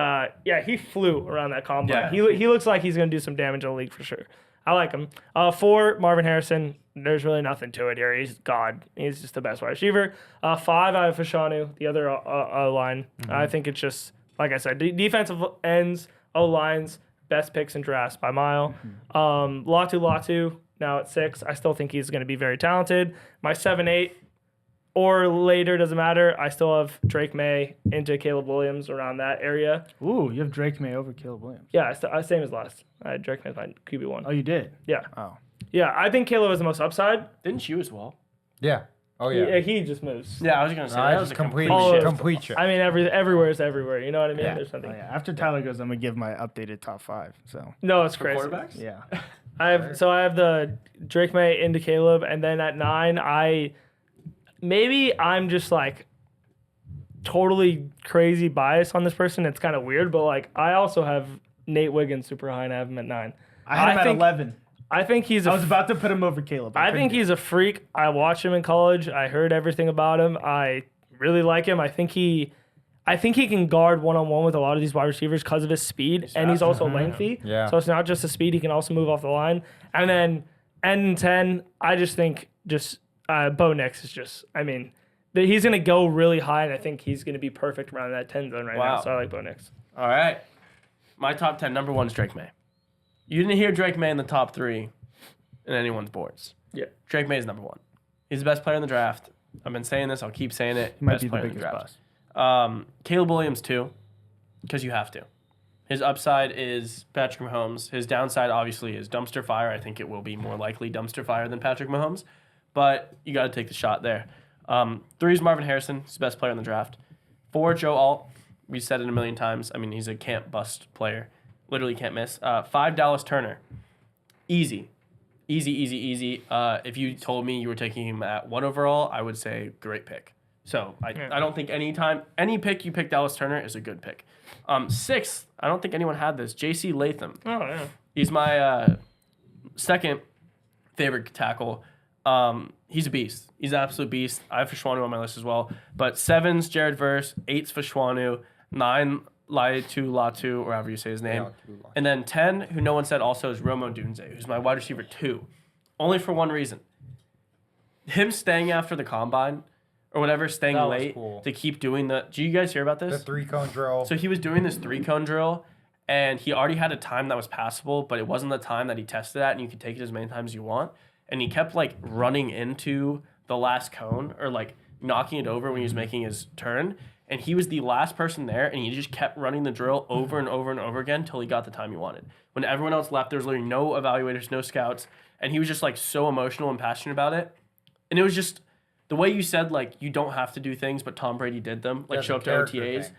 C: he flew around that combine.
B: Yeah.
C: He looks like he's going to do some damage in the league for sure. I like him. 4, Marvin Harrison. There's really nothing to it here. He's God. He's just the best wide receiver. 5, I have Fashanu, the other line. I think it's just, like I said, defensive ends, O-lines, best picks in drafts by mile. Latu, now at 6. I still think he's going to be very talented. My 7, 8, or later, doesn't matter. I still have Drake May into Caleb Williams around that area.
D: Ooh, you have Drake May over Caleb Williams.
C: Yeah, same as last. I had Drake May as my QB1.
D: Oh, you did?
C: Yeah.
D: Oh.
C: Yeah, I think Caleb has the most upside.
B: Didn't you as well?
A: Yeah. Oh yeah.
C: He just moves.
B: Yeah, I was going to say
A: I
B: that was
A: just
B: a
A: complete
B: complete
C: complete
B: shift.
A: shift.
C: I mean, everywhere is everywhere. You know what I mean?
A: Yeah.
C: There's something.
D: Oh, yeah. After Tyler goes, I'm going to give my updated top 5. So,
C: No, it's
B: For
C: crazy.
B: quarterbacks?
D: yeah.
C: I have the Drake May into Caleb, and then at 9, I'm just like totally crazy biased on this person. It's kind of weird, but like I also have Nate Wiggins super high, and I have him at 9.
D: I had him at
C: think-
D: 11.
C: I think he's
D: I was about to put him over Caleb.
C: I think he's a freak. I watched him in college. I heard everything about him. I really like him. I think he can guard one-on-one with a lot of these wide receivers because of his speed, and he's also lengthy.
A: Yeah.
C: So it's not just the speed; he can also move off the line. And then end in 10, I just think Bo Nix is just. I mean, he's gonna go really high, and I think he's gonna be perfect around that 10 zone right now.
B: Wow.
C: So I like Bo Nix.
B: All right. My top 10, number 1 is Drake May. You didn't hear Drake May in the top 3 in anyone's boards.
C: Yeah.
B: Drake May is number 1. He's the best player in the draft. I've been saying this. I'll keep saying it.
D: He might
B: Best
D: be the
B: player in
D: biggest
B: draft.
D: bust.
B: Caleb Williams, too, because you have to. His upside is Patrick Mahomes. His downside, obviously, is dumpster fire. I think it will be more likely dumpster fire than Patrick Mahomes, but you got to take the shot there. 3 is Marvin Harrison. He's the best player in the draft. 4, Joe Alt. We said it a million times. I mean, he's a can't bust player. Literally can't miss. 5, Dallas Turner. Easy. If you told me you were taking him at 1 overall, I would say great pick. So I don't think any pick you pick Dallas Turner is a good pick. 6, I don't think anyone had this. J.C. Latham.
C: Oh yeah.
B: He's my second favorite tackle. He's a beast. He's an absolute beast. I have Fashwanu on my list as well. But 7's Jared Verse, 8's Fashwanu, 9 Latu, or however you say his name. And then 10, who no one said also, is Romo Dunze, who's my wide receiver 2. Only for one reason. Him staying after the combine or whatever, staying
A: That was
B: late
A: cool.
B: to keep doing the... Do you guys hear about
A: The
B: this?
A: 3-cone drill.
B: So he was doing this 3-cone drill, and he already had a time that was passable, but it wasn't the time that he tested at, and you could take it as many times as you want. And he kept, like, running into the last cone or, like, knocking it over when he was making his turn. And he was the last person there, and he just kept running the drill over and over and over again until he got the time he wanted. When everyone else left, there was literally no evaluators, no scouts, and he was just, like, so emotional and passionate about it. And it was just... The way you said, like, you don't have to do things, but Tom Brady did them, like,
A: Yeah,
B: show up to
A: character
B: OTAs.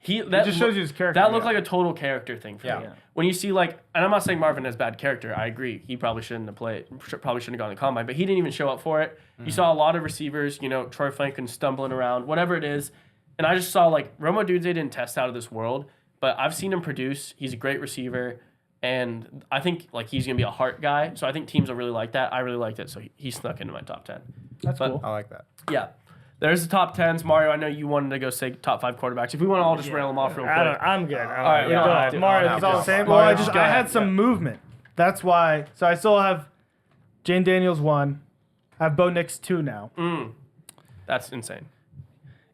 A: thing.
B: That
D: just shows you his character.
B: That looked like a total character thing for me.
A: Yeah.
B: When you see, like, and I'm not saying Marvin has bad character. I agree. He probably shouldn't have played, probably shouldn't have gone to the combine, but he didn't even show up for it. You saw a lot of receivers, you know, Troy Franklin stumbling around, whatever it is. And I just saw, like, Romo Dunze didn't test out of this world, but I've seen him produce. He's a great receiver. And I think, like, he's going to be a heart guy. So I think teams will really like that. I really liked it. So he snuck into my top 10.
D: That's
B: But-
D: cool.
A: I like that.
B: Yeah. There's the top 10s. Mario, I know you wanted to go say top 5 quarterbacks. If we want to all just rail them off real quick.
C: I'm good.
B: All right, we don't have to.
C: Mario,
A: No,
C: it's
A: no,
C: all
A: no.
C: the same.
D: Well,
B: Mario,
D: I
B: just go
D: I
B: ahead.
D: had some movement. That's why. So I still have Jane Daniels 1. I have Bo Nix 2 now.
B: That's insane.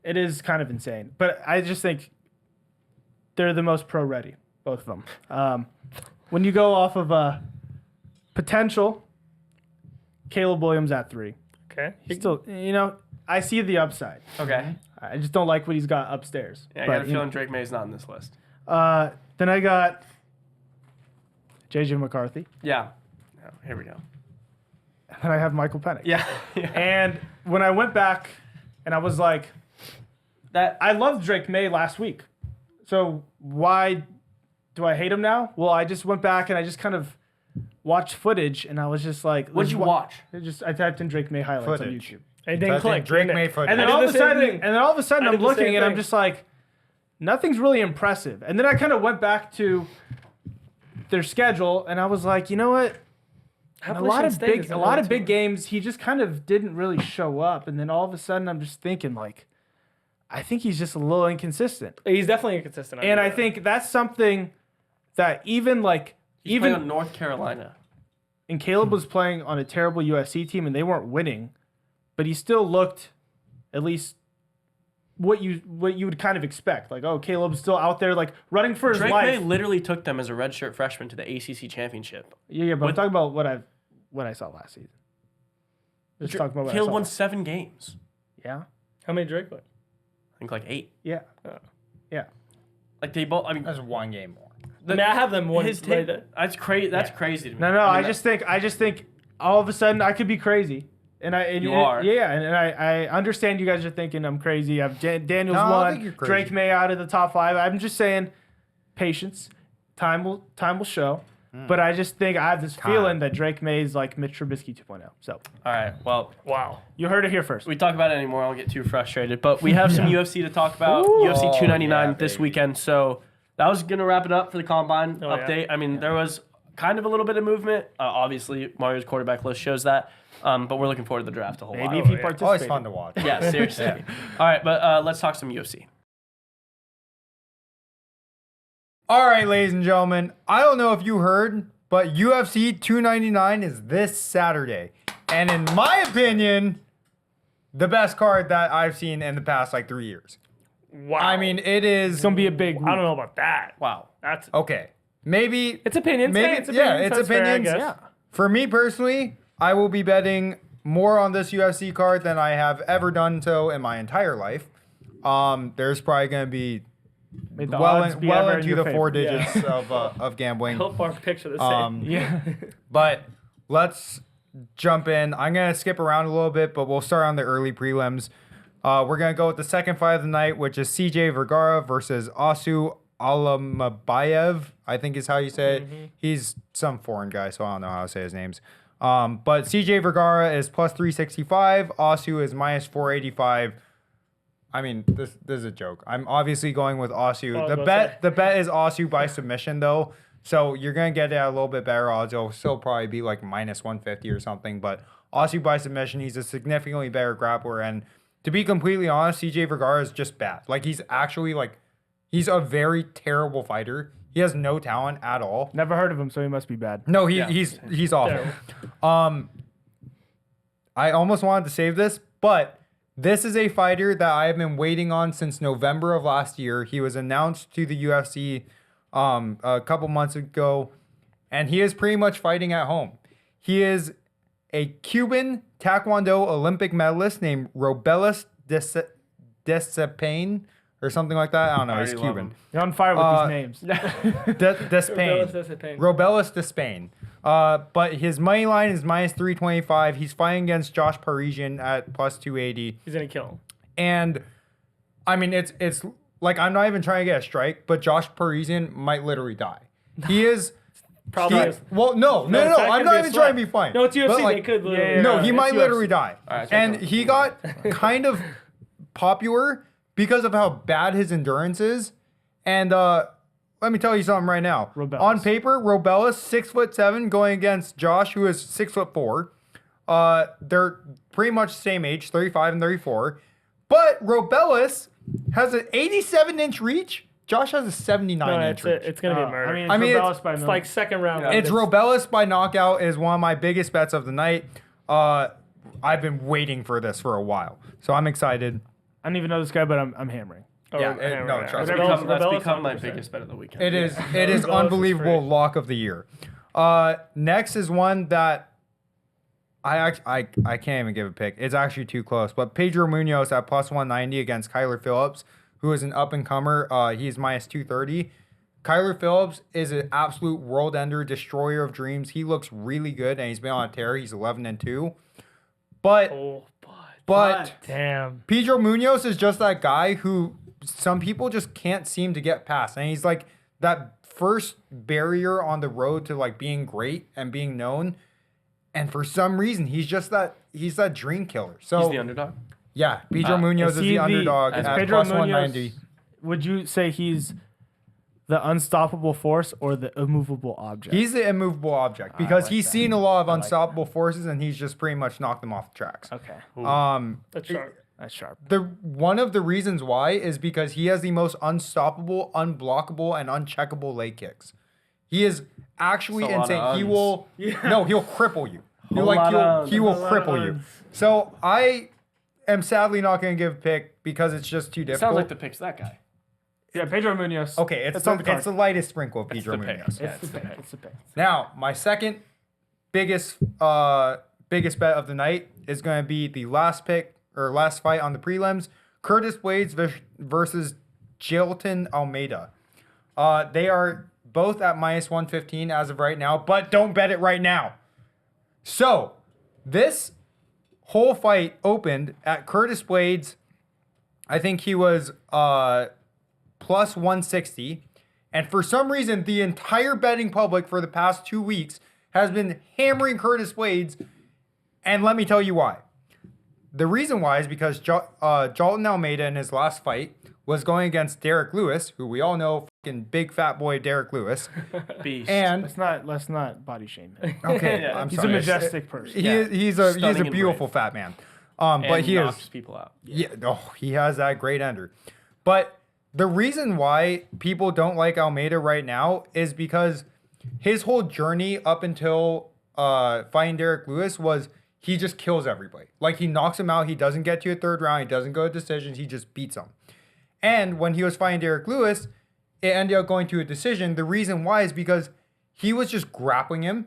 D: It is kind of insane, but I just think they're the most pro ready, both of them. When you go off of potential, Caleb Williams at 3.
C: Okay.
D: He's still, you know, I see the upside.
B: Okay.
D: I just don't like what he's got upstairs.
B: Yeah, I
D: But,
B: got a
D: you know,
B: feeling Drake May's not on this list.
D: then I got JJ McCarthy,
B: Yeah. Here we go.
D: and I have Michael Penix.
B: Yeah. yeah.
D: And when I went back, and I was like,
B: That
D: I loved Drake May last week. So why do I hate him now? Well, I just went back and I just kind of watched footage, and I was just like,
B: What'd you watch?
D: I typed in Drake May highlights
A: Footage.
D: on YouTube.
C: And then
A: That's
C: click.
A: it. Drake
C: didn't it?
A: May footage.
D: And then
C: I did
D: all
C: the
D: of a
C: same
D: sudden,
C: thing. I
D: I'm
C: did the
D: looking
C: same
D: and I'm
C: thing.
D: just like, nothing's really impressive. And then I kind of went back to their schedule, and I was like, you know what? A lot of big games, he just kind of didn't really show up. And then all of a sudden, I'm just thinking like, I think he's just a little inconsistent.
C: He's definitely inconsistent.
D: And I think that's something that even like
B: He's playing on North Carolina.
D: and Caleb was playing on a terrible USC team and they weren't winning, but he still looked at least what you would kind of expect. Like, oh, Caleb's still out there like running for his
B: Drake
D: life.
B: May literally took them as a redshirt freshman to the ACC championship.
D: Yeah, but I'm talking about what I saw last season. Just talking about what
B: Caleb
D: I saw.
B: won 7 games.
D: Yeah.
C: How many Drake won?
B: I think like 8.
D: Yeah. Yeah.
B: Like they both. I mean,
A: That's one game more.
C: I mean, I have them one.
B: his
C: right
B: tape.
C: there.
B: That's crazy. That's crazy to me.
D: No,
B: I mean,
D: I just think all of a sudden I could be crazy. And
B: You are.
D: Yeah, and I understand you guys are thinking I'm crazy. I have Daniels
A: No, I don't think you're
D: one,
A: crazy.
D: Drake May out of the top 5. I'm just saying, patience. Time will show. But I just think I have this feeling that Drake May is like Mitch Trubisky 2.0. So
B: All right. Well,
C: Wow.
D: you heard it here first.
B: we talk about it anymore. I'll get too frustrated. But we have some UFC to talk about.
D: Ooh.
B: UFC 299
A: yeah,
B: this
A: baby.
B: weekend. So that was gonna wrap it up for the combine
C: Oh, yeah.
B: update. I mean, there was kind of a little bit of movement. Obviously, Mario's quarterback list shows that. But we're looking forward to the draft a whole
D: Maybe
B: lot.
D: if he
C: yeah.
D: participated.
A: Always fun to watch.
B: Yeah, seriously. All right, but let's talk some UFC.
A: All right, ladies and gentlemen. I don't know if you heard, but UFC 299 is this Saturday. And in my opinion, the best card that I've seen in the past like 3 years.
C: Wow.
A: I mean, it is
D: It's gonna be a big
C: I don't know about that.
B: Wow.
C: That's
A: okay. Maybe
C: it's opinions.
A: Maybe
C: Hey, it's
A: yeah,
C: opinions.
A: it's
C: That's fair, I
A: opinions.
C: guess.
A: For me personally, I will be betting more on this UFC card than I have ever done so in my entire life. There's probably going to be
D: May the
A: well,
D: odds be
A: well
D: ever in
A: into
D: your
A: the
D: favor.
A: 4
D: Yeah.
A: digits of gambling.
C: Hope our picture the same.
D: Yeah.
A: But let's jump in. I'm going to skip around a little bit, but we'll start on the early prelims. We're going to go with the second fight of the night, which is CJ Vergara versus Asu Alamabayev, I think is how you say it. He's some foreign guy, so I don't know how to say his names. But CJ Vergara is plus 365. Asu is minus 485. I mean, this is a joke. I'm obviously going with Asu.
C: I was
A: The
C: about to
A: bet
C: say.
A: the bet is Asu by submission though. So you're gonna get it at a little bit better odds. It'll still probably be like minus 150 or something. But Asu by submission, he's a significantly better grappler. And to be completely honest, CJ Vergara is just bad. Like he's actually like He's a very terrible fighter. He has no talent at all.
D: Never heard of him, so he must be bad.
A: No,
B: Yeah.
A: he's awful.
C: Terrible.
A: I almost wanted to save this, but this is a fighter that I have been waiting on since November of last year. He was announced to the UFC a couple months ago, and he is pretty much fighting at home. He is a Cuban Taekwondo Olympic medalist named Robelis Despain or something like that. I don't know.
B: I
A: He's
B: already love
A: Cuban.
B: him.
D: You're on fire with these names.
A: Despain. Robelis Despain. But his money line is minus 325. He's fighting against Josh Parisian at plus 280.
C: He's gonna kill him.
A: And I mean, it's like I'm not even trying to get a strike, but Josh Parisian might literally die. He is.
C: Probably.
A: he- well, no.
C: that
A: I'm
C: could
A: not
C: be a
A: even
C: slap.
A: trying to be funny.
C: No, it's UFC.
A: But, like,
C: they could literally.
D: yeah,
A: no, he
D: it's
A: might
D: UFC.
A: literally die.
B: All right,
A: And
B: check it out.
A: he got kind of popular because of how bad his endurance is. And let me tell you something right now.
D: Robelis.
A: On paper, Robelis 6'7", going against Josh, who is 6'4". They're pretty much the same age, 35 and 34. But Robelis has an 87-inch reach. Josh has a 79-inch reach.
C: It's gonna be a murder.
A: I mean,
D: Robelis by
C: it's
D: million.
C: like second round.
B: Yeah.
A: It's Robelis by knockout is one of my biggest bets of the night. I've been waiting for this for a while, so I'm excited.
D: I don't even know this guy, but I'm hammering.
A: Yeah, no, trust me.
B: That's
C: Rebellis
B: become my
C: 100%.
B: biggest bet of the weekend.
A: It is
C: Robelis is
A: unbelievable
C: free.
A: lock of the year. Next is one that I can't even give a pick. It's actually too close. But Pedro Munoz at plus 190 against Kyler Phillips, who is an up and comer. He's minus 230. Kyler Phillips is an absolute world ender, destroyer of dreams. He looks really good, and he's been on a tear. He's 11-2. But
C: Oh,
A: but
C: damn.
A: Pedro Munoz is just that guy who some people just can't seem to get past. And he's like that first barrier on the road to like being great and being known. And for some reason, he's that dream killer. So
B: He's the underdog.
A: yeah, Pedro Munoz is
D: he
A: the underdog
B: as
A: at
D: Pedro
A: plus
D: Munoz,
A: 190.
D: would you say he's the unstoppable force or the immovable object?
A: He's the immovable object because
D: like
A: he's
D: that.
A: seen a lot of unstoppable forces and he's just pretty much knocked them off the tracks.
D: okay.
C: That's sharp.
D: That's sharp.
A: One of the reasons why is because he has the most unstoppable, unblockable, and uncheckable leg kicks. He is actually
B: That's a lot
A: insane.
B: of
A: He
B: uns.
A: will no, he'll cripple you.
B: Whole lot of
A: He will
C: uns. A lot of
A: cripple you.
C: uns.
A: So I am sadly not going to give a pick because it's just too
B: It
A: difficult.
B: sounds like the pick's that guy.
D: Yeah, Pedro Munoz.
A: Okay, it's
D: on the card.
A: it's the lightest sprinkle of Pedro
B: the pick.
A: Munoz.
B: Yeah,
D: It's the pick. It's the pick.
A: Now, my second biggest bet of the night is going to be the last fight on the prelims, Curtis Blades versus Jilton Almeida. They are both at minus 115 as of right now, but don't bet it right now. So, this whole fight opened at Curtis Blades. I think he was plus 160. And for some reason, the entire betting public for the past 2 weeks has been hammering Curtis Blades. And let me tell you why. The reason why is because Jolton Almeida in his last fight was going against Derek Lewis, who we all know, fucking big fat boy Derek Lewis.
B: Beast.
A: And
D: Let's not body shame him.
A: okay,
B: Yeah.
A: I'm
D: He's
A: sorry.
D: a majestic person.
A: He's a
B: Stunning and
A: beautiful
B: brave.
A: fat man.
B: and
A: But he
B: knocks
A: is
B: people out.
A: yeah, he has that great ender. But the reason why people don't like Almeida right now is because his whole journey up until fighting Derek Lewis was he just kills everybody. Like he knocks him out. He doesn't get to a third round. He doesn't go to decisions. He just beats him. And when he was fighting Derek Lewis, it ended up going to a decision. The reason why is because he was just grappling him,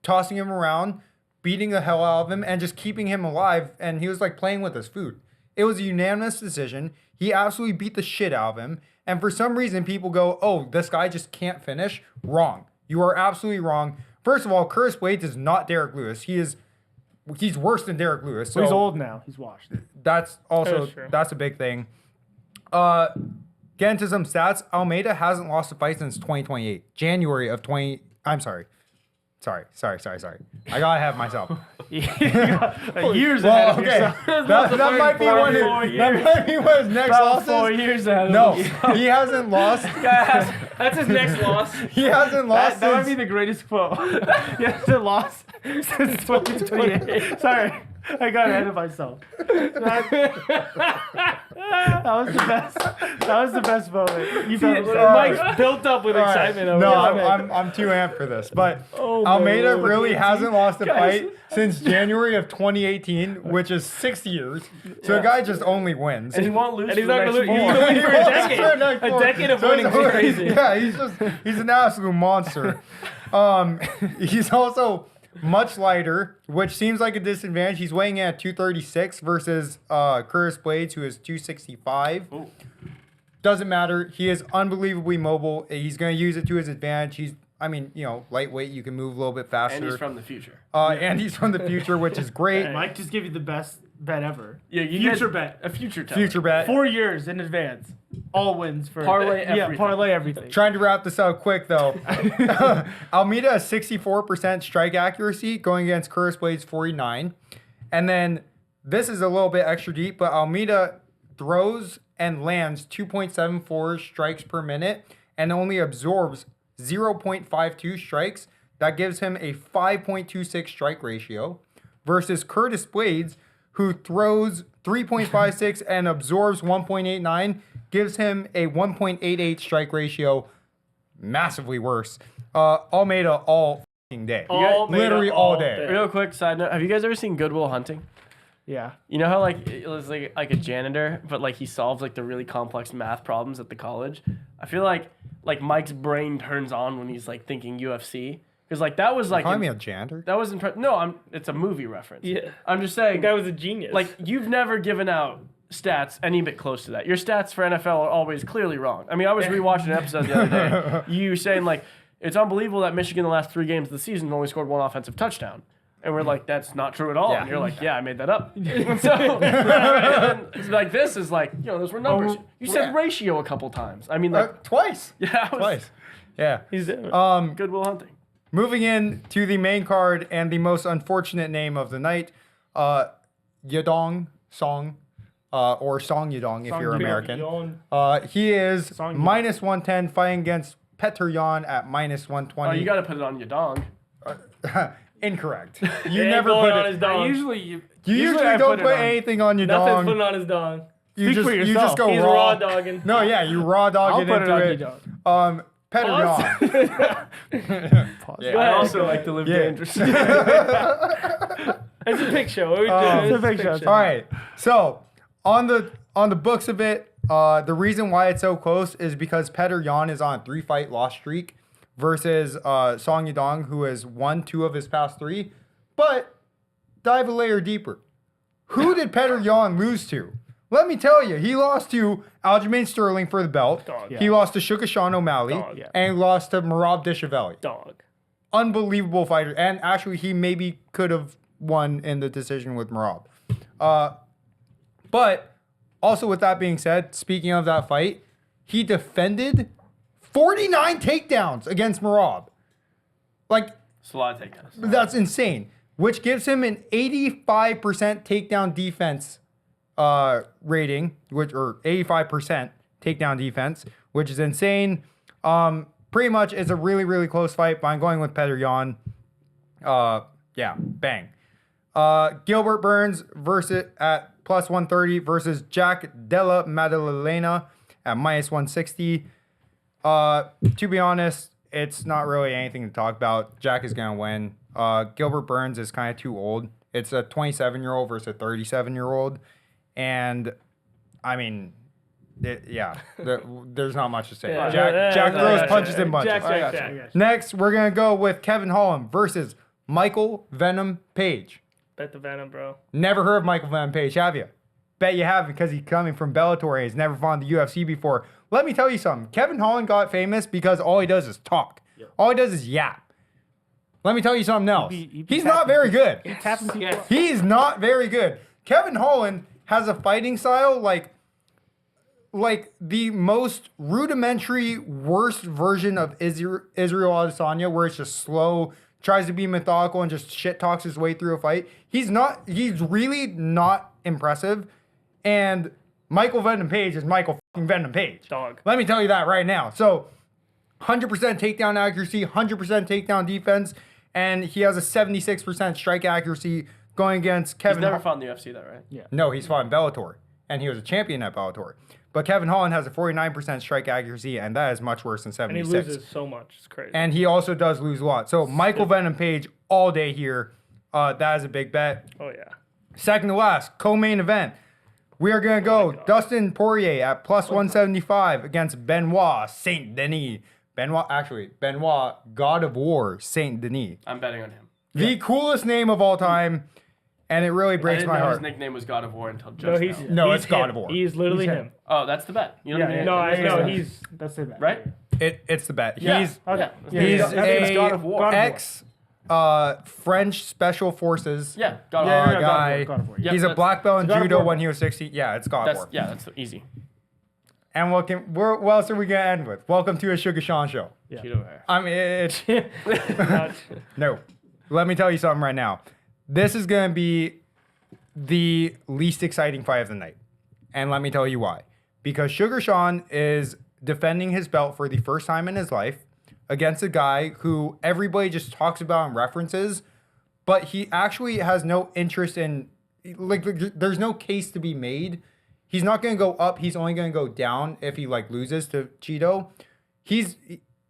A: tossing him around, beating the hell out of him, and just keeping him alive. And he was like playing with his food. It was a unanimous decision. He absolutely beat the shit out of him. And for some reason, people go, oh, this guy just can't finish. Wrong. You are absolutely wrong. First of all, Curtis Blades is not Derek Lewis. He's worse than Derek Lewis. So
D: He's old now. He's washed.
A: that's also,
C: That's true.
A: that's a big thing. Get into some stats. Almeida hasn't lost a fight since 2028. January of 20. I'm sorry. Sorry. I gotta have myself.
D: Years ahead
A: Well,
D: of
A: okay.
D: yourself.
A: That might be one. That might be one of his next
D: About 4
A: losses.
D: years ahead of
A: No,
D: himself.
A: he hasn't lost.
C: That's his next loss.
A: He hasn't lost
D: That might be
A: since.
D: the greatest quote. He hasn't lost since 2028. Sorry. I got ahead of myself. That was the best. That was the best moment. You've had
C: Mike's built up with excitement. Over
A: No,
C: here.
A: I'm too amped for this. But
C: Oh, my
A: Almeida
C: Lord.
A: really hasn't lost a
B: Guys.
A: fight since January of 2018, which is 6 years. So the guy just only wins.
B: And he won't lose.
C: And he's
B: for the
C: not gonna
B: next
C: lose.
B: four.
C: He's gonna win for a
A: He
C: decade.
A: wants to
C: A
A: for-
C: decade of
A: so
C: winning is
A: it's-
C: crazy.
A: Yeah, he's an absolute monster. He's also much lighter, which seems like a disadvantage. He's weighing in at 236 versus Curtis Blades, who is 265.
B: Ooh.
A: Doesn't matter. He is unbelievably mobile. He's going to use it to his advantage. Lightweight. You can move a little bit faster.
B: And he's from the future.
A: And he's from the future, which is great.
D: Mike just give you the best bet ever.
B: Yeah, you
D: Future
B: guys-
D: bet.
B: A future teller.
A: Future bet.
D: 4 years in advance. All wins for
B: Parlay
D: Yeah,
B: everything.
D: parlay everything.
A: Trying to wrap this up quick though. Almeida has 64% strike accuracy going against Curtis Blades 49. And then this is a little bit extra deep, but Almeida throws and lands 2.74 strikes per minute and only absorbs 0.52 strikes. That gives him a 5.26 strike ratio versus Curtis Blades, who throws 3.56 and absorbs 1.89, gives him a 1.88 strike ratio. Massively worse. Almeida all fucking day.
C: Almeida
A: Literally all day.
B: Real quick side note: have you guys ever seen Good Will Hunting?
D: Yeah.
B: You know how it was like a janitor, but like he solves like the really complex math problems at the college. I feel like Mike's brain turns on when he's like thinking UFC, because like that was like
A: Calling me a janitor?
B: that was impressive. No, it's a movie reference.
C: Yeah.
B: I'm just
C: The
B: saying,
C: guy was a genius.
B: like you've never given out stats any bit close to that. Your stats for NFL are always clearly wrong. I mean, I was rewatching an episode the other day. You saying like it's unbelievable that Michigan the last 3 games of the season only scored 1 offensive touchdown. And we're like, that's not true at all.
A: Yeah.
B: And you're like, yeah, I made that up. So, and it's like, this is like, those were numbers. You said ratio a couple times. I mean, like,
A: Twice.
B: yeah,
A: Twice. Yeah.
C: he's doing
B: Good Will Hunting.
A: Moving in to the main card and the most unfortunate name of the night, Yadong Song, or Song Yadong if you're American. He is
D: Song
A: minus 110 fighting against Petr Yan at minus
B: Oh,
A: 120.
B: you got to put it on your dong.
A: Incorrect. You
C: It ain't
A: never
C: going
A: put
C: on
A: it.
C: his dong.
A: You usually don't put anything on your
C: Nothing's
A: dong.
C: putting on his dong.
A: You
D: Speak for
A: just
D: yourself.
A: go
C: He's
A: raw.
C: raw dogging.
A: No, yeah, you raw dog
D: I'll
A: it
D: put
A: into
D: it on
A: it.
D: your dog.
A: Petr Yan.
D: Pause.
A: Yeah.
C: Go
B: I
C: ahead.
B: also like to live
A: Yeah.
B: dangerously.
C: It's a pick show. What are we doing?
A: It's
D: a
C: It's
D: pick show.
A: All right. So on the books of it, the reason why it's so close is because Petr Yan is on a 3-fight loss streak versus Song Yadong, who has won 2 of his past 3. But dive a layer deeper. Who did Petr Yan lose to? Let me tell you, he lost to Aljamain Sterling for the belt.
C: Dog.
A: He lost to Shukashan O'Malley.
C: Dog, yeah.
A: And he lost to Merab Dishavelli.
C: Dog.
A: Unbelievable fighter. And actually, he maybe could have won in the decision with Merab. But also with that being said, speaking of that fight, he defended 49 takedowns against Merab. Like,
B: It's a lot of takedowns.
A: that's insane. Which gives him an 85% takedown defense rating, or 85% takedown defense, which is insane. Pretty much it's a really, really close fight, but I'm going with Petr Yan. Yeah, bang. Gilbert Burns versus at plus 130 versus Jack Della Maddalena at minus 160. To be honest, it's not really anything to talk about. Jack is going to win. Gilbert Burns is kind of too old. It's a 27-year-old versus a 37-year-old. And, I mean, there's not much to say.
C: Yeah,
A: Jack throws punches and bunches.
C: Jack.
A: Next, we're going to go with Kevin Holland versus Michael Venom Page.
C: Bet the Venom, bro.
A: Never heard of Michael Venom Page, have you? Bet you have, because he's coming from Bellator and he's never fought in the UFC before. Let me tell you something. Kevin Holland got famous because all he does is talk. Yep. All he does is yap. Let me tell you something else. He's not very good.
D: Tapping people.
A: He's not very good. Kevin Holland has a fighting style like the most rudimentary, worst version of Israel Adesanya, where it's just slow, tries to be methodical, and just shit talks his way through a fight. He's really not impressive. And Michael Venom Page is Michael fucking Venom Page.
C: Dog.
A: Let me tell you that right now. So 100% takedown accuracy, 100% takedown defense, and he has a 76% strike accuracy, going against
B: He's
A: Kevin.
B: never fought in the UFC, though, right?
A: No, he's fought in Bellator, and he was a champion at Bellator. But Kevin Holland has a 49% strike accuracy, and that is much worse than
C: And he
A: 76.
C: loses so much. It's crazy.
A: And he also does lose a lot. So Michael Venom Page all day here. That is a big bet.
C: Oh, yeah.
A: Second to last, co-main event. We are going to go Dustin Poirier at plus 175 against Benoit Saint Denis. Benoit, God of War, Saint Denis.
B: I'm betting on him.
A: The coolest name of all time, and it really
B: I
A: breaks
B: didn't
A: my
B: know
A: heart.
B: his nickname was God of War until just
C: No, he's
B: now.
A: No,
C: he's
A: it's God
C: him.
A: of War.
C: He's literally
D: He's
C: him.
B: Oh, that's the bet. You know what I mean?
C: No, I know.
B: Yeah.
C: He's
D: That's the bet.
B: Right?
A: It's the bet.
B: Yeah.
A: He's
D: Okay.
A: he's
B: His name's God of War.
A: a ex French special forces
B: Yeah, God of
D: Yeah,
B: War.
D: yeah,
A: guy.
D: God of War.
B: Yeah,
A: He's a
B: that's-
A: black belt in
D: God of
A: judo
D: War.
A: when he was 16. Yeah, it's God of
B: That's
A: War.
B: yeah, that's easy.
A: And what else are we gonna end with? Welcome to a Sugar Sean show.
D: Yeah.
B: Keto hair.
A: I mean, it's
C: not.
A: no. Let me tell you something right now. This is gonna be the least exciting fight of the night, and let me tell you why. Because Sugar Sean is defending his belt for the first time in his life against a guy who everybody just talks about and references, but he actually has no interest in. Like, there's no case to be made. He's not going to go up. He's only going to go down if he like loses to Cheeto. He's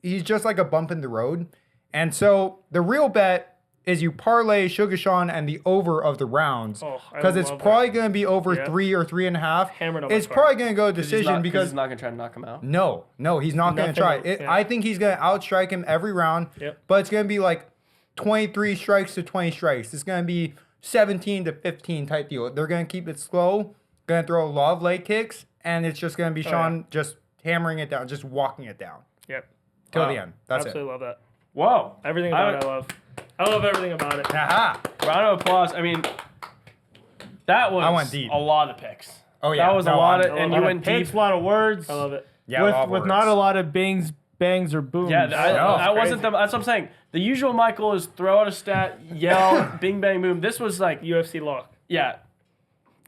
A: just like a bump in the road. And so the real bet is you parlay Sugar Sean and the over of the rounds
C: Oh, I
A: because it's
C: love
A: probably
C: that.
A: going to be over
C: Yeah.
A: 3 or 3.5.
C: Hammered on my
A: It's
C: card.
A: probably going to go
B: He's
A: decision
B: not,
A: because
B: he's not gonna try to knock him out.
A: no, he's not going to
C: Nothing
A: try.
C: to- yeah.
A: I think he's going to outstrike him every round.
C: Yep.
A: But it's going to be like 23 strikes to 20 strikes. It's going to be 17 to 15 type deal. They're going to keep it slow. Going to throw a lot of leg kicks, and it's just going to be Sean just hammering it down, just walking it down
C: Yep.
A: till
C: Wow.
A: the end. That's
C: Absolutely love that.
B: Whoa.
C: Everything about it, I love. I love everything about it.
A: it. Haha.
B: Round of applause. I mean, that was
A: I went deep.
B: a lot of picks.
A: Oh, yeah.
B: That was a
A: No,
B: lot
A: I'm-
B: of, and
C: a
B: you
C: lot
B: went
C: of
B: deep.
D: A lot of words.
C: I love it.
A: Yeah, a lot of
D: with
A: words.
D: not a lot of bangs, or booms.
B: Yeah,
A: No,
B: that wasn't
C: crazy.
B: that's what I'm saying. The usual Michael is throw out a stat, yell, bing bang boom. This was like,
C: UFC lock.
B: yeah,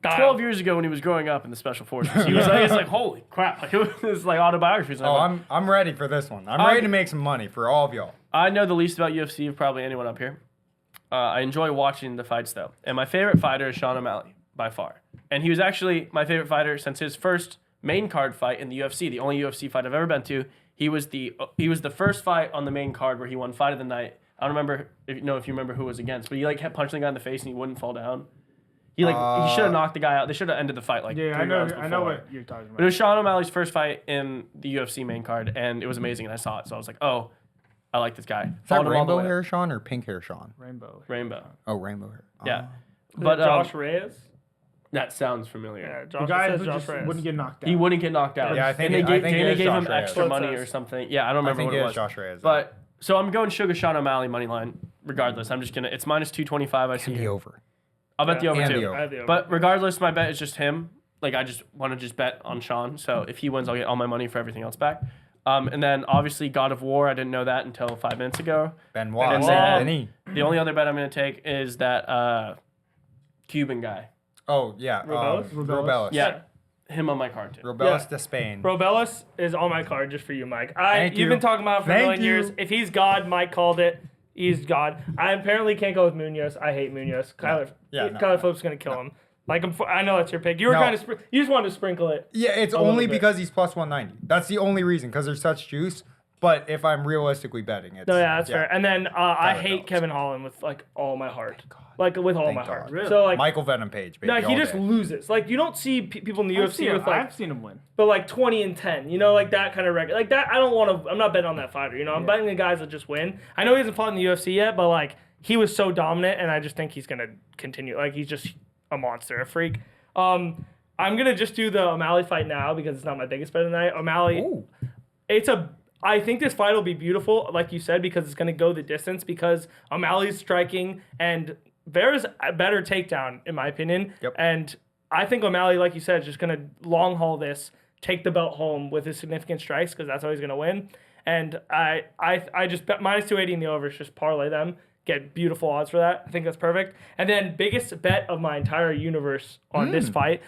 C: Dial.
B: 12 years ago when he was growing up in the special forces. He was like, it's like, holy crap. Like, it was like autobiographies.
A: Oh, I'm ready for this one. I'm ready to make some money for all of y'all.
B: I know the least about UFC of probably anyone up here. I enjoy watching the fights though. And my favorite fighter is Sean O'Malley by far. And he was actually my favorite fighter since his first main card fight in the UFC, the only UFC fight I've ever been to. He was the first fight on the main card where he won fight of the night. I don't remember if you remember who it was against, but he like kept punching the guy in the face and he wouldn't fall down. He should have knocked the guy out. They should have ended the fight like
D: Yeah,
B: 3 rounds
D: I know
B: before.
D: what you're talking
B: But it was
D: about.
B: Sean O'Malley's first fight in the UFC main card, and it was amazing, and I saw it. So I was like, oh, I like this guy.
A: Is that
B: Followed him all the
A: rainbow
B: way up.
A: hair Sean or pink hair Sean?
D: Rainbow.
B: Rainbow.
A: Oh, rainbow hair.
B: Yeah.
C: But
B: But
C: Josh Reyes.
B: that sounds familiar.
C: Yeah,
D: The
C: Josh.
D: guy
C: it
D: who
C: says Josh
D: just
C: Reyes.
D: wouldn't get knocked out.
B: He wouldn't get knocked out.
A: Yeah, I think
B: and
A: it- I think
B: Dana
A: it is
B: gave him
A: Josh Reyes.
B: extra
C: That's what it
B: money or
C: says.
B: something. Yeah, I don't
A: I
B: remember
A: think
B: what
A: it
B: it
A: is
B: was.
A: Josh Reyes.
B: But so I'm going Sugar Sean O'Malley money line. Regardless, I'm just gonna. It's minus 225. I see.
A: the
B: here.
A: over.
B: I'll bet the
C: Yeah.
B: over
A: And
B: too.
A: the over.
C: I have the over.
B: But regardless, my bet is just him. Like I just want to just bet on Sean. So if he wins, I'll get all my money for everything else back. And then obviously God of War. I didn't know that until 5 minutes ago.
A: Benoit
B: And
A: Saint
B: then-
A: Denis.
B: The only other bet I'm gonna take is that Cuban guy.
A: Oh, yeah.
C: Robellis?
A: Robellis.
B: Yeah, him on my card too.
A: Robellis
C: Yeah.
A: de Spain.
C: Robellis is on my card just for you, Mike.
A: Thank
C: You've
A: you.
C: been talking about it for
A: Thank
C: a million years.
A: you.
C: If he's God, Mike called it. He's God. I apparently can't go with Munoz. I hate Munoz. Kyler Phillips is gonna kill him. Like I know that's your pick. You were
A: No.
C: kind of you just wanted to sprinkle it.
A: Yeah, it's
C: little
A: only
C: bit.
A: because he's plus 190. That's the only reason, because there's such juice. But if I'm realistically betting, it's
C: No, yeah, that's fair. And then I
A: Tyler
C: hate
A: Phillips.
C: Kevin Holland with like all my heart. Like with all
A: Thank
C: my
A: God.
C: heart.
D: Really?
C: So like
A: Michael Venom Page, baby.
C: no, he
A: all
C: just
A: day.
C: loses. Like you don't see people in the UFC with like
D: I've seen him win.
C: but like 20 and 10, you know, like that kind of record. Like that, I don't want to. I'm not betting on that fighter. You know, I'm betting the guys that just win. I know he hasn't fought in the UFC yet, but like he was so dominant, and I just think he's gonna continue. Like he's just a monster, a freak. I'm gonna just do the O'Malley fight now because it's not my biggest bet tonight. O'Malley,
A: Ooh.
C: I think this fight will be beautiful, like you said, because it's gonna go the distance. Because O'Malley's striking and Vera's a better takedown, in my opinion.
A: Yep.
C: And I think O'Malley, like you said, is just gonna long haul this, take the belt home with his significant strikes, because that's how he's gonna win. And I just bet minus 280 in the overs, just parlay them, get beautiful odds for that. I think that's perfect. And then biggest bet of my entire universe on this fight.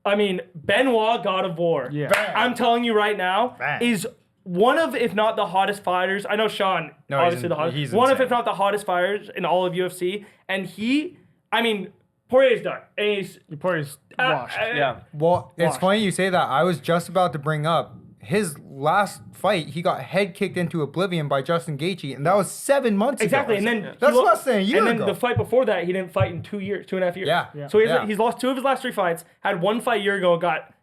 C: I mean, Benoit, God of War.
D: Yeah.
A: Bang.
C: I'm telling you right now,
A: Bang.
C: is one of, if not the hottest fighters. I know Sean,
A: No, he's
C: obviously the hottest.
A: he's
C: One of,
A: insane.
C: if not the hottest fighters in all of UFC. And he I mean, Poirier's done. And he's
D: Poirier's washed.
B: Yeah.
A: Well, it's
D: Washed.
A: funny you say that. I was just about to bring up his last fight. He got head kicked into oblivion by Justin Gaethje, and that was 7 months
C: exactly.
A: ago.
C: And then
A: That's less than a year
C: And then
A: ago.
C: the fight before that, he didn't fight in 2 years, 2.5 years.
A: Yeah.
C: So
A: Yeah.
C: he's lost 2 of his last 3 fights. Had 1 fight a year ago. Got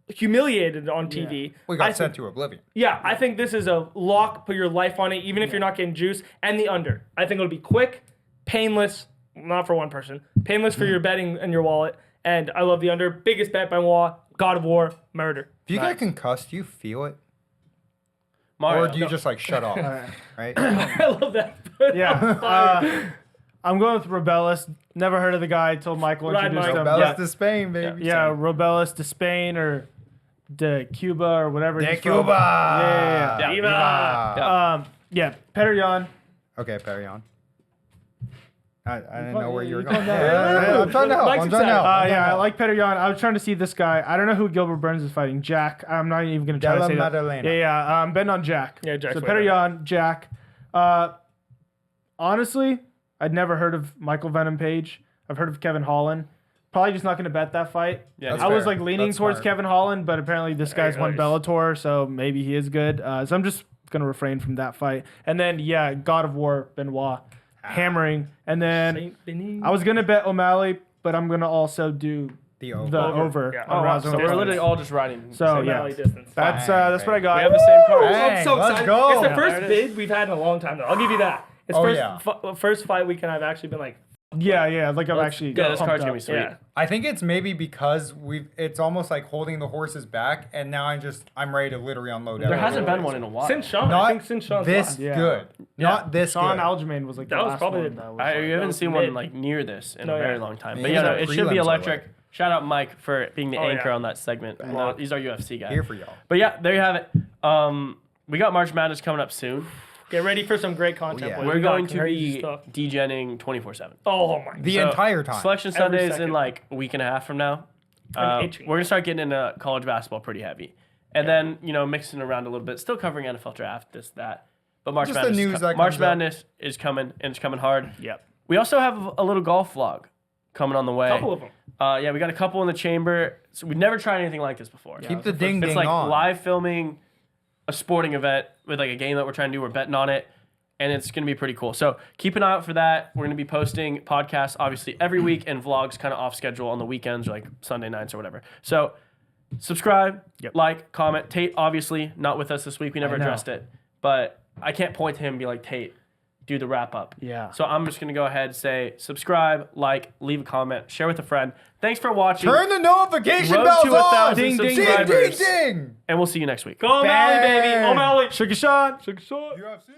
C: humiliated on TV.
A: We got sent to oblivion.
C: Yeah, I think this is a lock. Put your life on it, even if you're not getting juice. And the under. I think it'll be quick, painless. Not for one person. Painless for your betting and your wallet. And I love the under. Biggest bet by Moi. God of War. Murder.
A: If you get concussed, do you feel it?
B: Mario.
A: Or do you just like shut off? Right?
C: I love that.
D: Yeah. I'm going with Robelis. Never heard of the guy until Michael
C: Ride
D: introduced
C: Mike.
D: him.
A: Bellas
D: Yeah,
A: to Spain, baby.
D: yeah, Robelis to Spain or de Cuba or whatever.
A: De
D: he's from.
A: Cuba.
D: Yeah.
B: Yeah.
C: Viva.
D: Yeah, Petr Yan.
A: Okay, Perry on. I didn't know where you were
D: You
A: going.
D: calm down.
A: I'm trying to help.
C: Mike's
A: I'm trying to help.
D: Yeah, I like Petr Yan. I was trying to see this guy. I don't know who Gilbert Burns is fighting. Jack. I'm not even going to try
A: Della
D: to say that.
A: Maddalena.
D: Yeah. I'm betting on Jack.
C: Yeah, Jack's
D: So
C: way
D: Petr
C: better.
D: Yan, Jack. Honestly, I'd never heard of Michael Venom Page. I've heard of Kevin Holland. Probably just not going to bet that fight.
B: Yeah,
A: That's
D: I was
A: fair.
D: like leaning
A: That's
D: towards
A: smart.
D: Kevin Holland, but apparently this guy's won
C: nice.
D: Bellator, so maybe he is good. So I'm just going to refrain from that fight. And then, yeah, God of War, Benoit, hammering. And then
C: Saint Denis.
D: I was going to bet O'Malley, but I'm going to also do
A: The over.
D: the over.
C: Yeah.
D: on
C: Oh, wow.
D: Rousey
C: So
B: So we're
D: Rollins.
B: literally all just riding.
D: So,
C: Same
D: yeah.
C: alley distance.
D: That's what I got.
B: We have the same card.
A: Hey,
C: I'm so
A: let's
C: excited.
A: go.
C: It's the
A: Yeah,
C: first
B: there it is.
C: bid we've had in a long time, though. I'll give you that. It's
A: Oh,
C: first,
A: yeah.
C: first fight weekend I've actually been like,
D: Yeah, like I'm actually
B: Yeah, this
D: pumped
B: card's gonna
D: up.
B: be sweet.
C: yeah.
A: I think it's maybe because it's almost like holding the horses back, and now I'm ready to literally unload.
B: There hasn't
A: everything.
B: been one in a while.
C: Since Sean,
A: Not
C: I think since Sean's
A: this
C: last.
D: Yeah.
A: good. Not this
D: Sean
A: good.
D: Aljamain was like the
C: That was
D: last
C: probably
D: one
C: the-
D: that was
B: I
D: like-
B: haven't
C: was
B: seen
C: mid.
B: one like near this in
C: No,
B: a very
C: yeah.
B: long time.
A: Yeah,
B: But
A: he's
B: yeah, no,
A: our
B: it should be
A: prelims
B: electric. Shout out Mike for being the
C: Oh,
B: anchor
C: yeah.
B: on that segment.
A: know.
B: He's our UFC guy.
A: Here for y'all.
B: But yeah, there you have it. We got March Madness coming up soon.
C: Get ready for some great content.
A: yeah.
C: boys.
B: We're
C: We got
B: going to
C: crazy
B: be
C: stuff.
B: degenning 24/7.
C: Oh my god.
A: The entire time.
B: Selection
C: Every
B: Sunday is in
C: second.
B: like a week and a half from now.
C: I'm itching.
B: We're gonna start getting into college basketball pretty heavy, and then mixing around a little bit, still covering NFL draft, this that. But March
A: Just the
B: Madness,
A: news that
B: March
A: comes up.
B: Madness is coming, and it's coming hard.
C: Yep.
B: We also have a little golf vlog coming on the way.
C: Couple of them.
B: Yeah, we got a couple in the chamber. So we've never tried anything like this before.
A: Keep the ding
B: It's
A: ding
B: like
A: on.
B: live filming a sporting event with like a game that we're trying to do. We're betting on it, and it's gonna be pretty cool. So keep an eye out for that. We're gonna be posting podcasts obviously every week and vlogs kind of off schedule on the weekends or like Sunday nights or whatever. So subscribe, like, comment. Tate obviously not with us this week. We never
D: know.
B: addressed it, but I can't point to him and be like, Tate, do the wrap up.
D: Yeah.
B: So I'm just gonna go ahead and say subscribe, like, leave a comment, share with a friend. Thanks for watching,
A: Turn the notification
B: Road
A: bells
B: to 1,000
A: on.
D: Ding, ding,
A: ding, ding,
B: subscribers.
A: ding.
B: and we'll see you next week.
C: Go O'Malley, baby.
A: Bang.
C: O'Malley.
D: Sugar shot.
C: Sugar shot.
A: UFC.